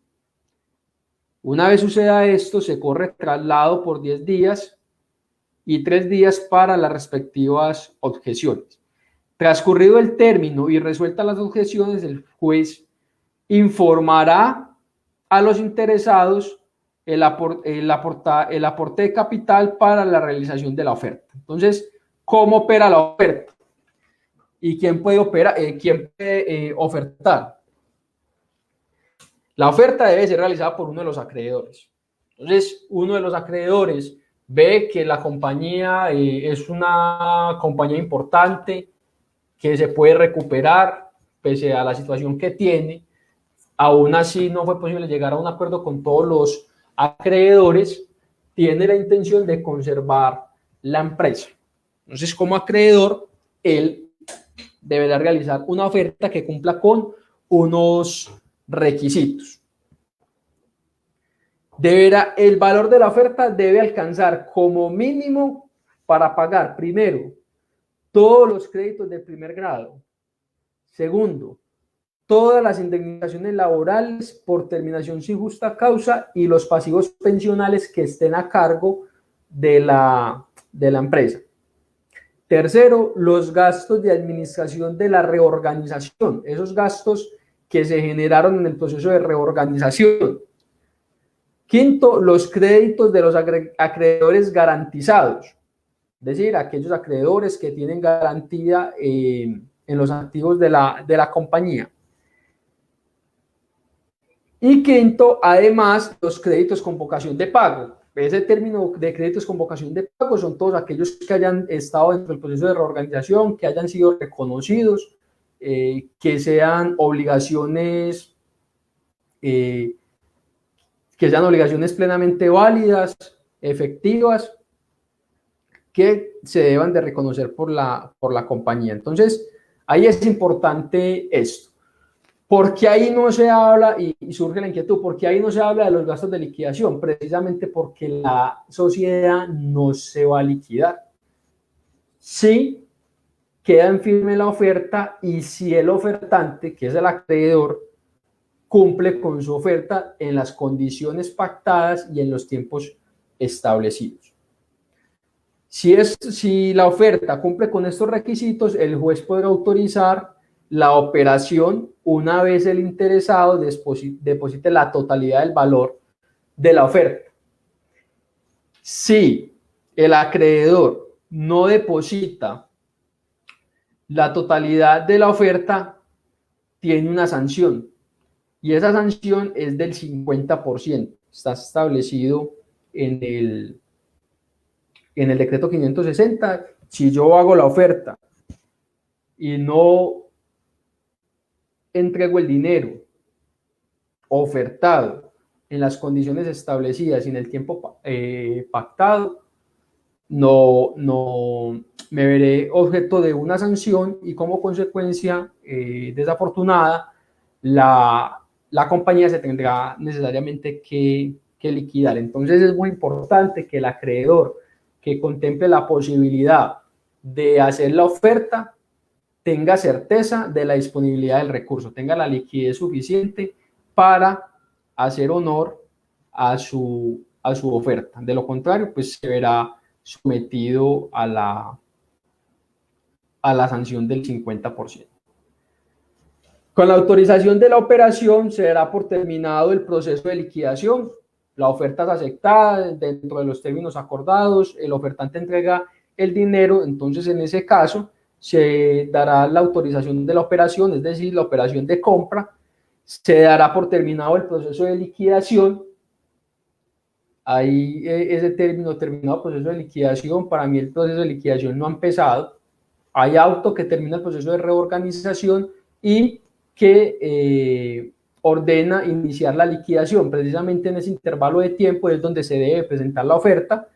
S1: Una vez suceda esto, se corre traslado por 10 días y 3 días para las respectivas objeciones. Transcurrido el término y resueltas las objeciones, el juez informará a los interesados el aporte de capital para la realización de la oferta. Entonces, ¿cómo opera la oferta? ¿Y quién puede ofertar? La oferta debe ser realizada por uno de los acreedores. Entonces, uno de los acreedores ve que la compañía es una compañía importante, que se puede recuperar pese a la situación que tiene. Aún así, no fue posible llegar a un acuerdo con todos los acreedores. Tiene la intención de conservar la empresa. Entonces, como acreedor, él deberá realizar una oferta que cumpla con unos requisitos. El valor de la oferta debe alcanzar como mínimo para pagar, primero, todos los créditos de primer grado. Segundo, todas las indemnizaciones laborales por terminación sin justa causa y los pasivos pensionales que estén a cargo de la empresa. Tercero, los gastos de administración de la reorganización, esos gastos que se generaron en el proceso de reorganización. Quinto, los créditos de los acreedores garantizados, es decir, aquellos acreedores que tienen garantía en los activos de la compañía. Y quinto, además, los créditos con vocación de pago. Ese término de créditos con vocación de pago son todos aquellos que hayan estado dentro del proceso de reorganización, que hayan sido reconocidos, que sean obligaciones plenamente válidas, efectivas, que se deban de reconocer por la compañía. Entonces, ahí es importante esto. ¿Por qué ahí no se habla, y surge la inquietud, por qué ahí no se habla de los gastos de liquidación? Precisamente porque la sociedad no se va a liquidar. Sí queda en firme la oferta y si el ofertante, que es el acreedor, cumple con su oferta en las condiciones pactadas y en los tiempos establecidos. Si la oferta cumple con estos requisitos, el juez podrá autorizar la operación una vez el interesado deposite la totalidad del valor de la oferta. Si el acreedor no deposita la totalidad de la oferta, tiene una sanción y esa sanción es del 50%. Está establecido en el decreto 560. Si yo hago la oferta y no entrego el dinero ofertado en las condiciones establecidas y en el tiempo pactado, no me veré objeto de una sanción y como consecuencia desafortunada, la compañía se tendrá necesariamente que liquidar. Entonces es muy importante que el acreedor que contemple la posibilidad de hacer la oferta tenga certeza de la disponibilidad del recurso, tenga la liquidez suficiente para hacer honor a su oferta. De lo contrario, pues se verá sometido a la sanción del 50%. Con la autorización de la operación se dará por terminado el proceso de liquidación. La oferta es aceptada dentro de los términos acordados, el ofertante entrega el dinero, entonces en ese caso se dará la autorización de la operación, es decir, la operación de compra, se dará por terminado el proceso de liquidación. Ahí ese término, terminado proceso de liquidación, para mí el proceso de liquidación no ha empezado. Hay auto que termina el proceso de reorganización y que ordena iniciar la liquidación. Precisamente en ese intervalo de tiempo es donde se debe presentar la oferta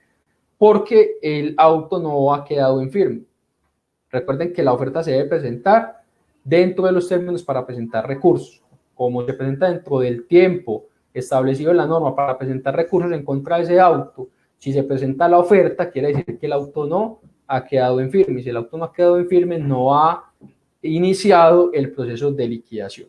S1: porque el auto no ha quedado en firme. Recuerden que la oferta se debe presentar dentro de los términos para presentar recursos. Como se presenta dentro del tiempo establecido en la norma para presentar recursos en contra de ese auto, si se presenta la oferta, quiere decir que el auto no ha quedado en firme. Y si el auto no ha quedado en firme, no ha iniciado el proceso de liquidación.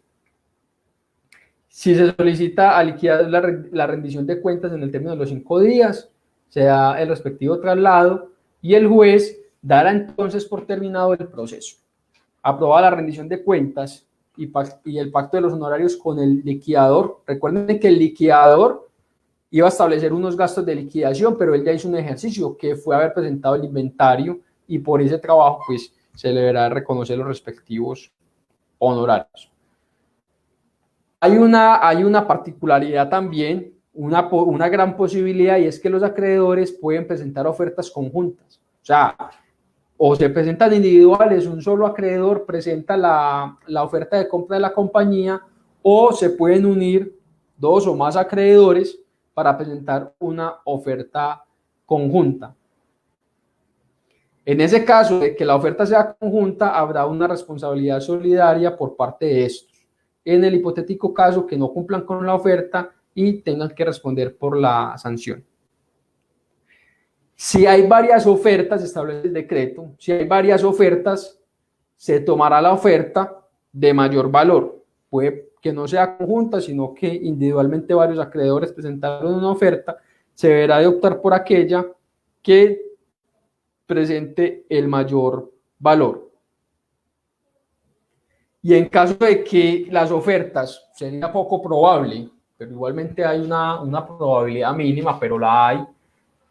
S1: Si se solicita a liquidar la rendición de cuentas en el término de los 5 días, se da el respectivo traslado y el juez dará entonces por terminado el proceso. Aprobada la rendición de cuentas y el pacto de los honorarios con el liquidador. Recuerden que el liquidador iba a establecer unos gastos de liquidación, pero él ya hizo un ejercicio que fue haber presentado el inventario y por ese trabajo pues se le deberá reconocer los respectivos honorarios. Hay una particularidad también, una gran posibilidad, y es que los acreedores pueden presentar ofertas conjuntas. O sea, o se presentan individuales, un solo acreedor presenta la oferta de compra de la compañía, o se pueden unir 2 o más acreedores para presentar una oferta conjunta. En ese caso de que la oferta sea conjunta, habrá una responsabilidad solidaria por parte de estos. En el hipotético caso que no cumplan con la oferta y tengan que responder por la sanción. Si hay varias ofertas, establece el decreto, si hay varias ofertas, se tomará la oferta de mayor valor. Puede que no sea conjunta, sino que individualmente varios acreedores presentaron una oferta, se deberá de optar por aquella que presente el mayor valor. Y en caso de que las ofertas, sería poco probable, pero igualmente hay una probabilidad mínima, pero la hay,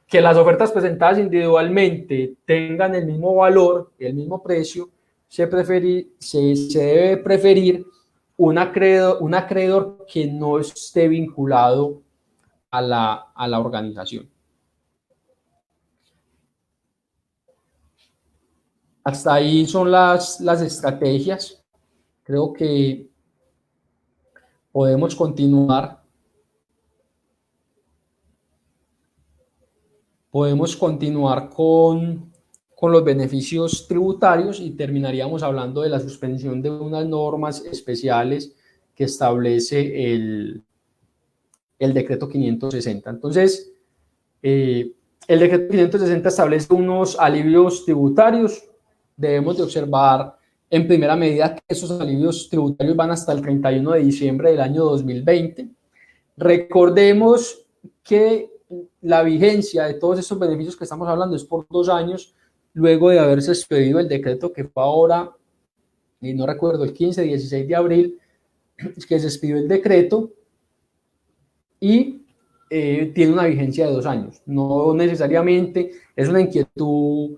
S1: que las ofertas presentadas individualmente tengan el mismo valor, el mismo precio, se debe preferir un acreedor que no esté vinculado a la organización. Hasta ahí son las estrategias. Creo que podemos continuar. Podemos continuar con los beneficios tributarios y terminaríamos hablando de la suspensión de unas normas especiales que establece el decreto 560. Entonces, el decreto 560 establece unos alivios tributarios. Debemos de observar en primera medida que esos alivios tributarios van hasta el 31 de diciembre del año 2020. Recordemos que la vigencia de todos estos beneficios que estamos hablando es por 2 años, luego de haberse expedido el decreto que fue ahora, y no recuerdo, el 15, 16 de abril, que se expidió el decreto y tiene una vigencia de 2 años. No necesariamente, es una inquietud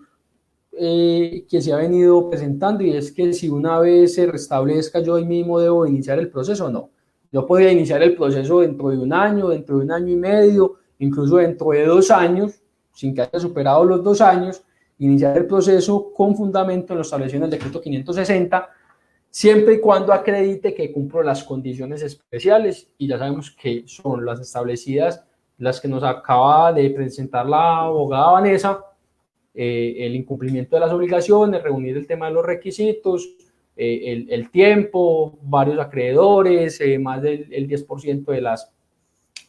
S1: que se ha venido presentando, y es que si una vez se restablezca yo hoy mismo debo iniciar el proceso. No, yo podría iniciar el proceso dentro de 1 año, dentro de 1 año y medio, incluso dentro de 2 años, sin que haya superado los 2 años, iniciar el proceso con fundamento en lo establecido en el decreto 560, siempre y cuando acredite que cumplo las condiciones especiales, y ya sabemos que son las establecidas, las que nos acaba de presentar la abogada Vanessa, el incumplimiento de las obligaciones, reunir el tema de los requisitos, el tiempo, varios acreedores, más del 10%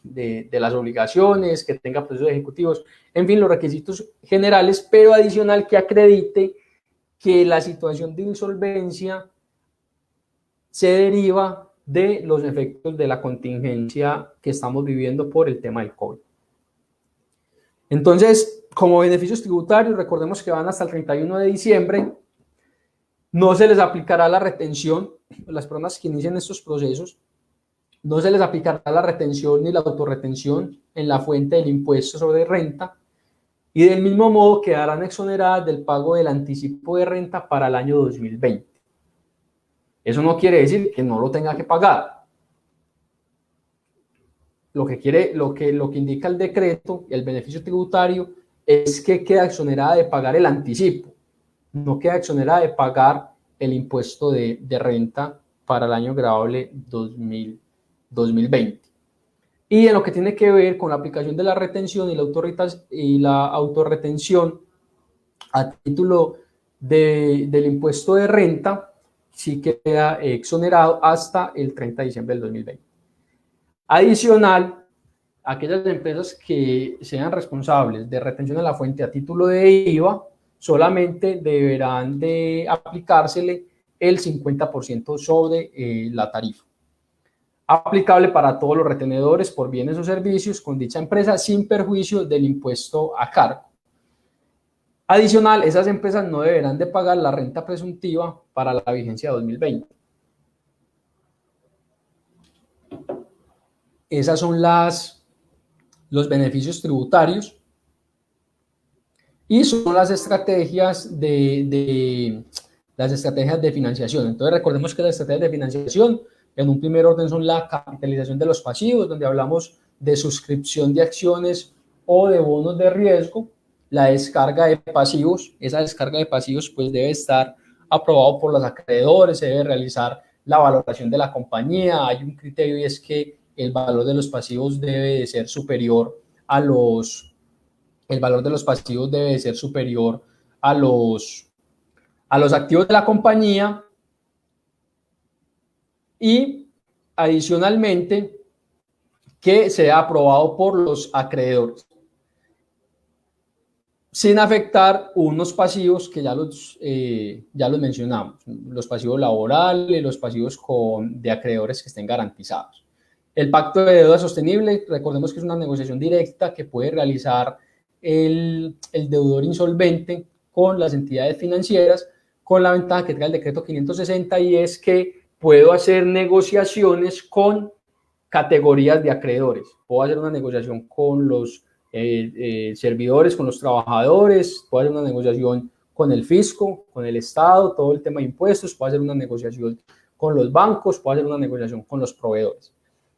S1: de las obligaciones, que tenga procesos ejecutivos, en fin, los requisitos generales, pero adicional que acredite que la situación de insolvencia se deriva de los efectos de la contingencia que estamos viviendo por el tema del COVID. Entonces, como beneficios tributarios, recordemos que van hasta el 31 de diciembre, no se les aplicará la retención, las personas que inician estos procesos, no se les aplicará la retención ni la autorretención en la fuente del impuesto sobre renta, y del mismo modo quedarán exoneradas del pago del anticipo de renta para el año 2020. Eso no quiere decir que no lo tenga que pagar. Lo que indica el decreto, el beneficio tributario, es que queda exonerada de pagar el anticipo, no queda exonerada de pagar el impuesto de renta para el año gravable 2020. Y en lo que tiene que ver con la aplicación de la retención y la autorretención a título del impuesto de renta, sí queda exonerado hasta el 30 de diciembre del 2020. Adicional, aquellas empresas que sean responsables de retención a la fuente a título de IVA, solamente deberán de aplicársele el 50% sobre la tarifa, aplicable para todos los retenedores por bienes o servicios con dicha empresa sin perjuicio del impuesto a cargo. Adicional, esas empresas no deberán de pagar la renta presuntiva para la vigencia 2020. Esas son los beneficios tributarios y son las estrategias de financiación. Entonces, recordemos que las estrategias de financiación, en un primer orden, son la capitalización de los pasivos, donde hablamos de suscripción de acciones o de bonos de riesgo. La descarga de pasivos, esa descarga de pasivos pues debe estar aprobado por los acreedores, se debe realizar la valoración de la compañía. Hay un criterio y es que el valor de los pasivos debe de ser superior a los activos de la compañía, y adicionalmente que sea aprobado por los acreedores, sin afectar unos pasivos que ya los mencionamos, los pasivos laborales, los pasivos de acreedores que estén garantizados. El pacto de deuda sostenible, recordemos que es una negociación directa que puede realizar el deudor insolvente con las entidades financieras, con la ventaja que trae el decreto 560, y es que puedo hacer negociaciones con categorías de acreedores. Puedo hacer una negociación con los servidores, con los trabajadores, puedo hacer una negociación con el fisco, con el Estado, todo el tema de impuestos, puedo hacer una negociación con los bancos, puedo hacer una negociación con los proveedores.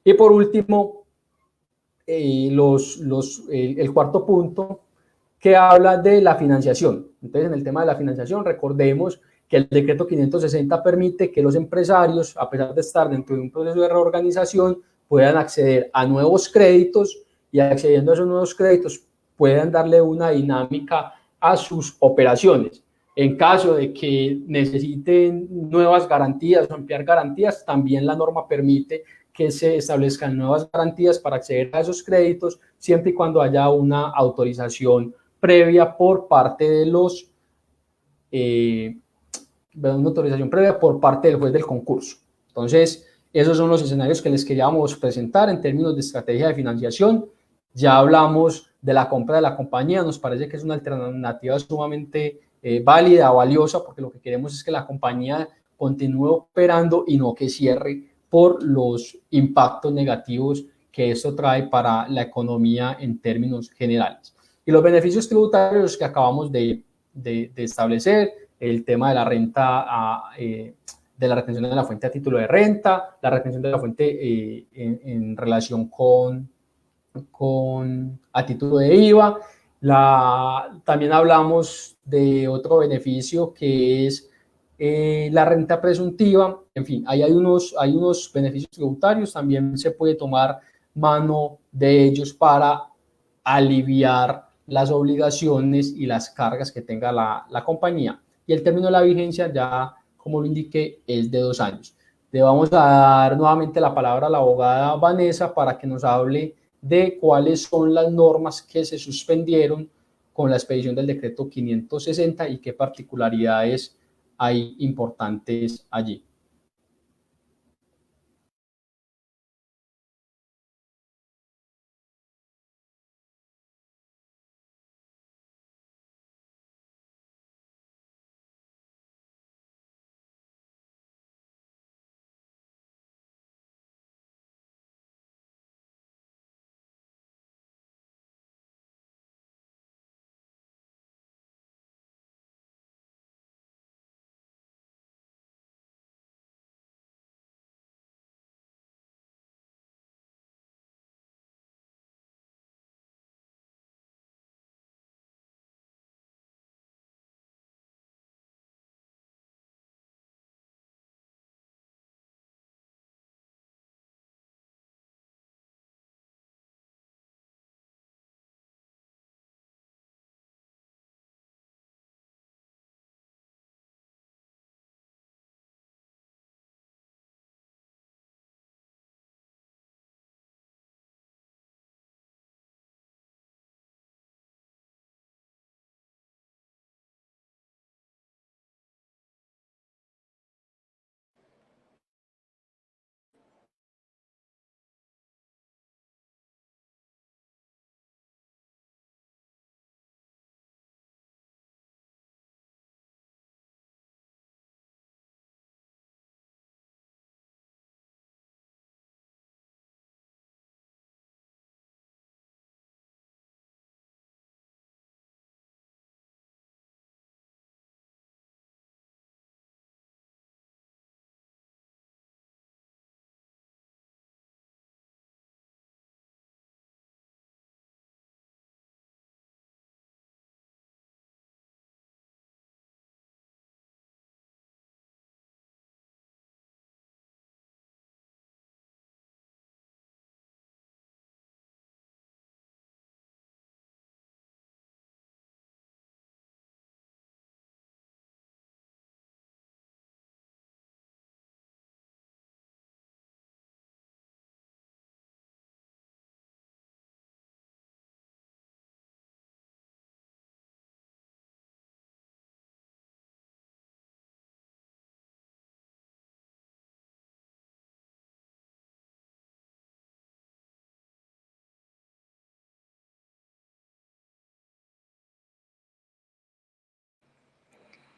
S1: Y por último, el cuarto punto, que habla de la financiación. Entonces, en el tema de la financiación, recordemos que el decreto 560 permite que los empresarios, a pesar de estar dentro de un proceso de reorganización, puedan acceder a nuevos créditos, y accediendo a esos nuevos créditos puedan darle una dinámica a sus operaciones. En caso de que necesiten nuevas garantías o ampliar garantías, también la norma permite que se establezcan nuevas garantías para acceder a esos créditos, siempre y cuando haya una autorización previa por parte de del juez del concurso. Entonces, esos son los escenarios que les queríamos presentar en términos de estrategia de financiación. Ya hablamos de la compra de la compañía, nos parece que es una alternativa sumamente válida, valiosa, porque lo que queremos es que la compañía continúe operando y no que cierre por los impactos negativos que esto trae para la economía en términos generales. Y los beneficios tributarios que acabamos de establecer, el tema de la renta, de la retención de la fuente a título de renta, la retención de la fuente en relación a título de IVA. También hablamos de otro beneficio que es la renta presuntiva, en fin, ahí hay unos beneficios tributarios, también se puede tomar mano de ellos para aliviar las obligaciones y las cargas que tenga la compañía. Y el término de la vigencia, ya como lo indiqué, es de 2 años. Le vamos a dar nuevamente la palabra a la abogada Vanessa para que nos hable de cuáles son las normas que se suspendieron con la expedición del decreto 560 y qué particularidades hay importantes allí.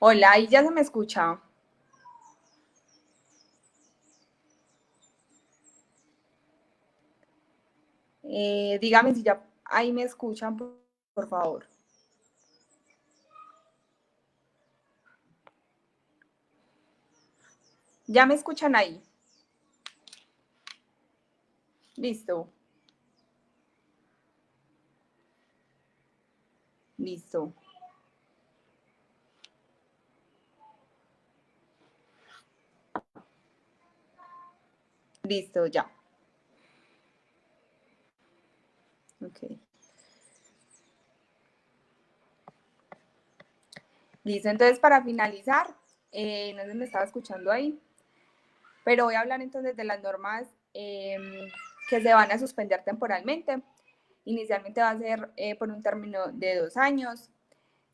S2: Hola, ¿y ya se me escucha? Dígame si ya ahí me escuchan, por favor. ¿Ya me escuchan ahí? Listo, listo, listo, ya. Ok. Listo, entonces para finalizar, no sé si me estaba escuchando ahí, pero voy a hablar entonces de las normas que se van a suspender temporalmente. Inicialmente va a ser por un término de 2 años.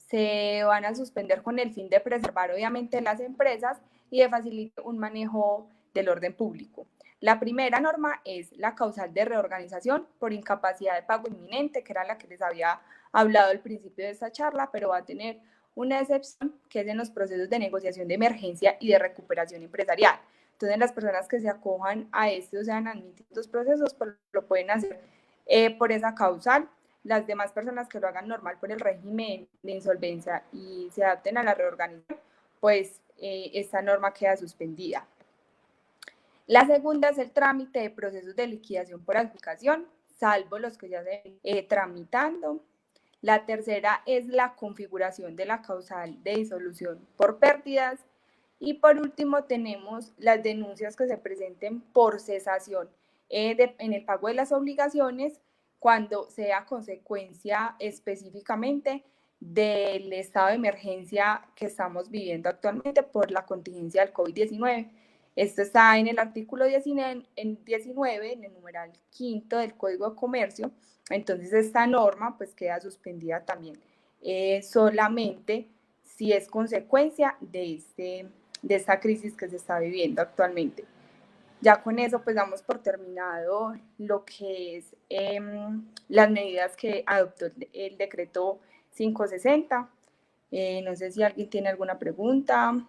S2: Se van a suspender con el fin de preservar obviamente las empresas y de facilitar un manejo del orden público. La primera norma es la causal de reorganización por incapacidad de pago inminente, que era la que les había hablado al principio de esta charla, pero va a tener una excepción que es en los procesos de negociación de emergencia y de recuperación empresarial. Entonces, las personas que se acojan a este o sean admitidos procesos, pues lo pueden hacer por esa causal. Las demás personas que lo hagan normal por el régimen de insolvencia y se adapten a la reorganización, pues esta norma queda suspendida. La segunda es el trámite de procesos de liquidación por adjudicación, salvo los que ya se tramitando. La tercera es la configuración de la causal de disolución por pérdidas. Y por último tenemos las denuncias que se presenten por cesación en el pago de las obligaciones cuando sea consecuencia específicamente del estado de emergencia que estamos viviendo actualmente por la contingencia del COVID-19. Esto está en el artículo 19, en el numeral quinto del Código de Comercio. Entonces esta norma pues queda suspendida también solamente si es consecuencia de esta crisis que se está viviendo actualmente. Ya con eso pues damos por terminado lo que es las medidas que adoptó el decreto 560. No sé si alguien tiene alguna pregunta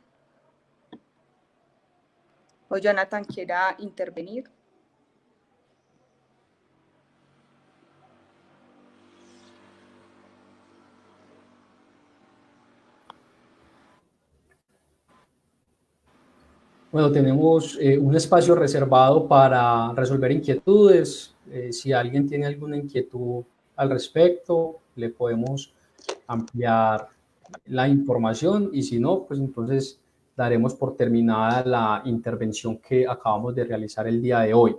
S2: o Jonathan quiera intervenir.
S1: Bueno, tenemos un espacio reservado para resolver inquietudes. Si alguien tiene alguna inquietud al respecto, le podemos ampliar la información y si no, pues entonces daremos por terminada la intervención que acabamos de realizar el día de hoy.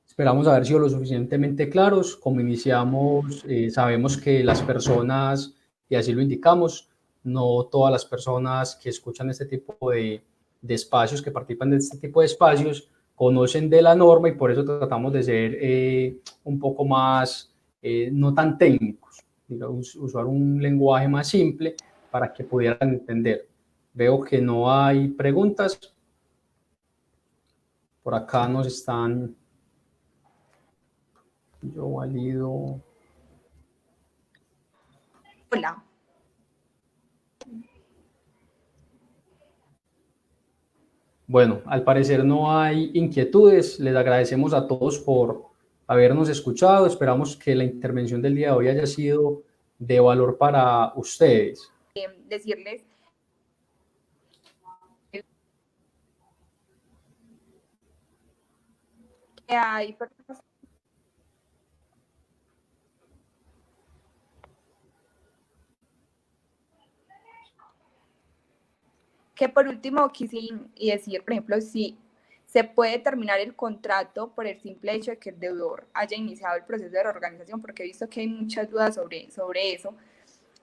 S1: Esperamos haber sido lo suficientemente claros. Como iniciamos, sabemos que las personas, y así lo indicamos, no todas las personas que escuchan este tipo de espacios, que participan de este tipo de espacios, conocen de la norma y por eso tratamos de ser un poco más, no tan técnicos, digamos, usar un lenguaje más simple para que pudieran entender. Veo que no hay preguntas. Por acá nos están... Yo valido.
S2: Hola.
S1: Bueno, al parecer no hay inquietudes. Les agradecemos a todos por habernos escuchado. Esperamos que la intervención del día de hoy haya sido de valor para ustedes.
S2: Decirles que hay personas que por último quise decir, por ejemplo, si se puede terminar el contrato por el simple hecho de que el deudor haya iniciado el proceso de reorganización, porque he visto que hay muchas dudas sobre eso,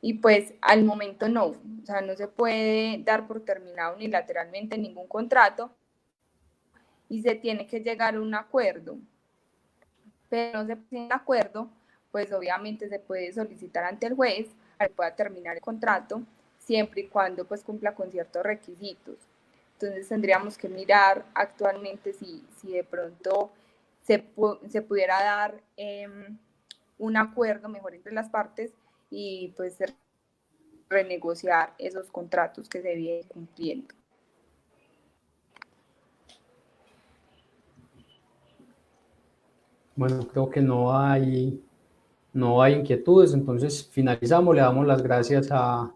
S2: y pues al momento no, o sea, no se puede dar por terminado unilateralmente ningún contrato y se tiene que llegar a un acuerdo, pero no se tiene un acuerdo, pues obviamente se puede solicitar ante el juez para que pueda terminar el contrato siempre y cuando pues cumpla con ciertos requisitos. Entonces tendríamos que mirar actualmente si de pronto se pudiera dar un acuerdo mejor entre las partes y pues renegociar esos contratos que se vienen cumpliendo.
S1: Bueno, creo que no hay inquietudes, entonces finalizamos. Le damos las gracias a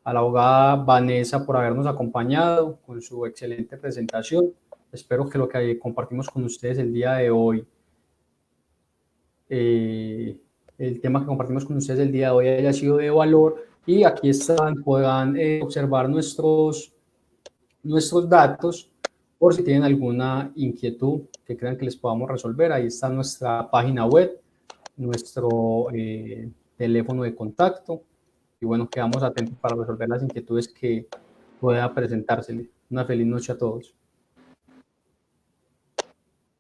S1: la abogada Vanessa por habernos acompañado con su excelente presentación. Espero que lo que compartimos con ustedes el día de hoy, el tema que compartimos con ustedes el día de hoy haya sido de valor y aquí están, puedan observar nuestros datos por si tienen alguna inquietud que crean que les podamos resolver. Ahí está nuestra página web, nuestro teléfono de contacto y bueno, quedamos atentos para resolver las inquietudes que pueda presentársele. Una feliz noche a todos.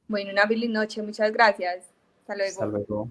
S2: Bueno, una feliz noche, muchas gracias. Hasta luego.
S1: Hasta luego.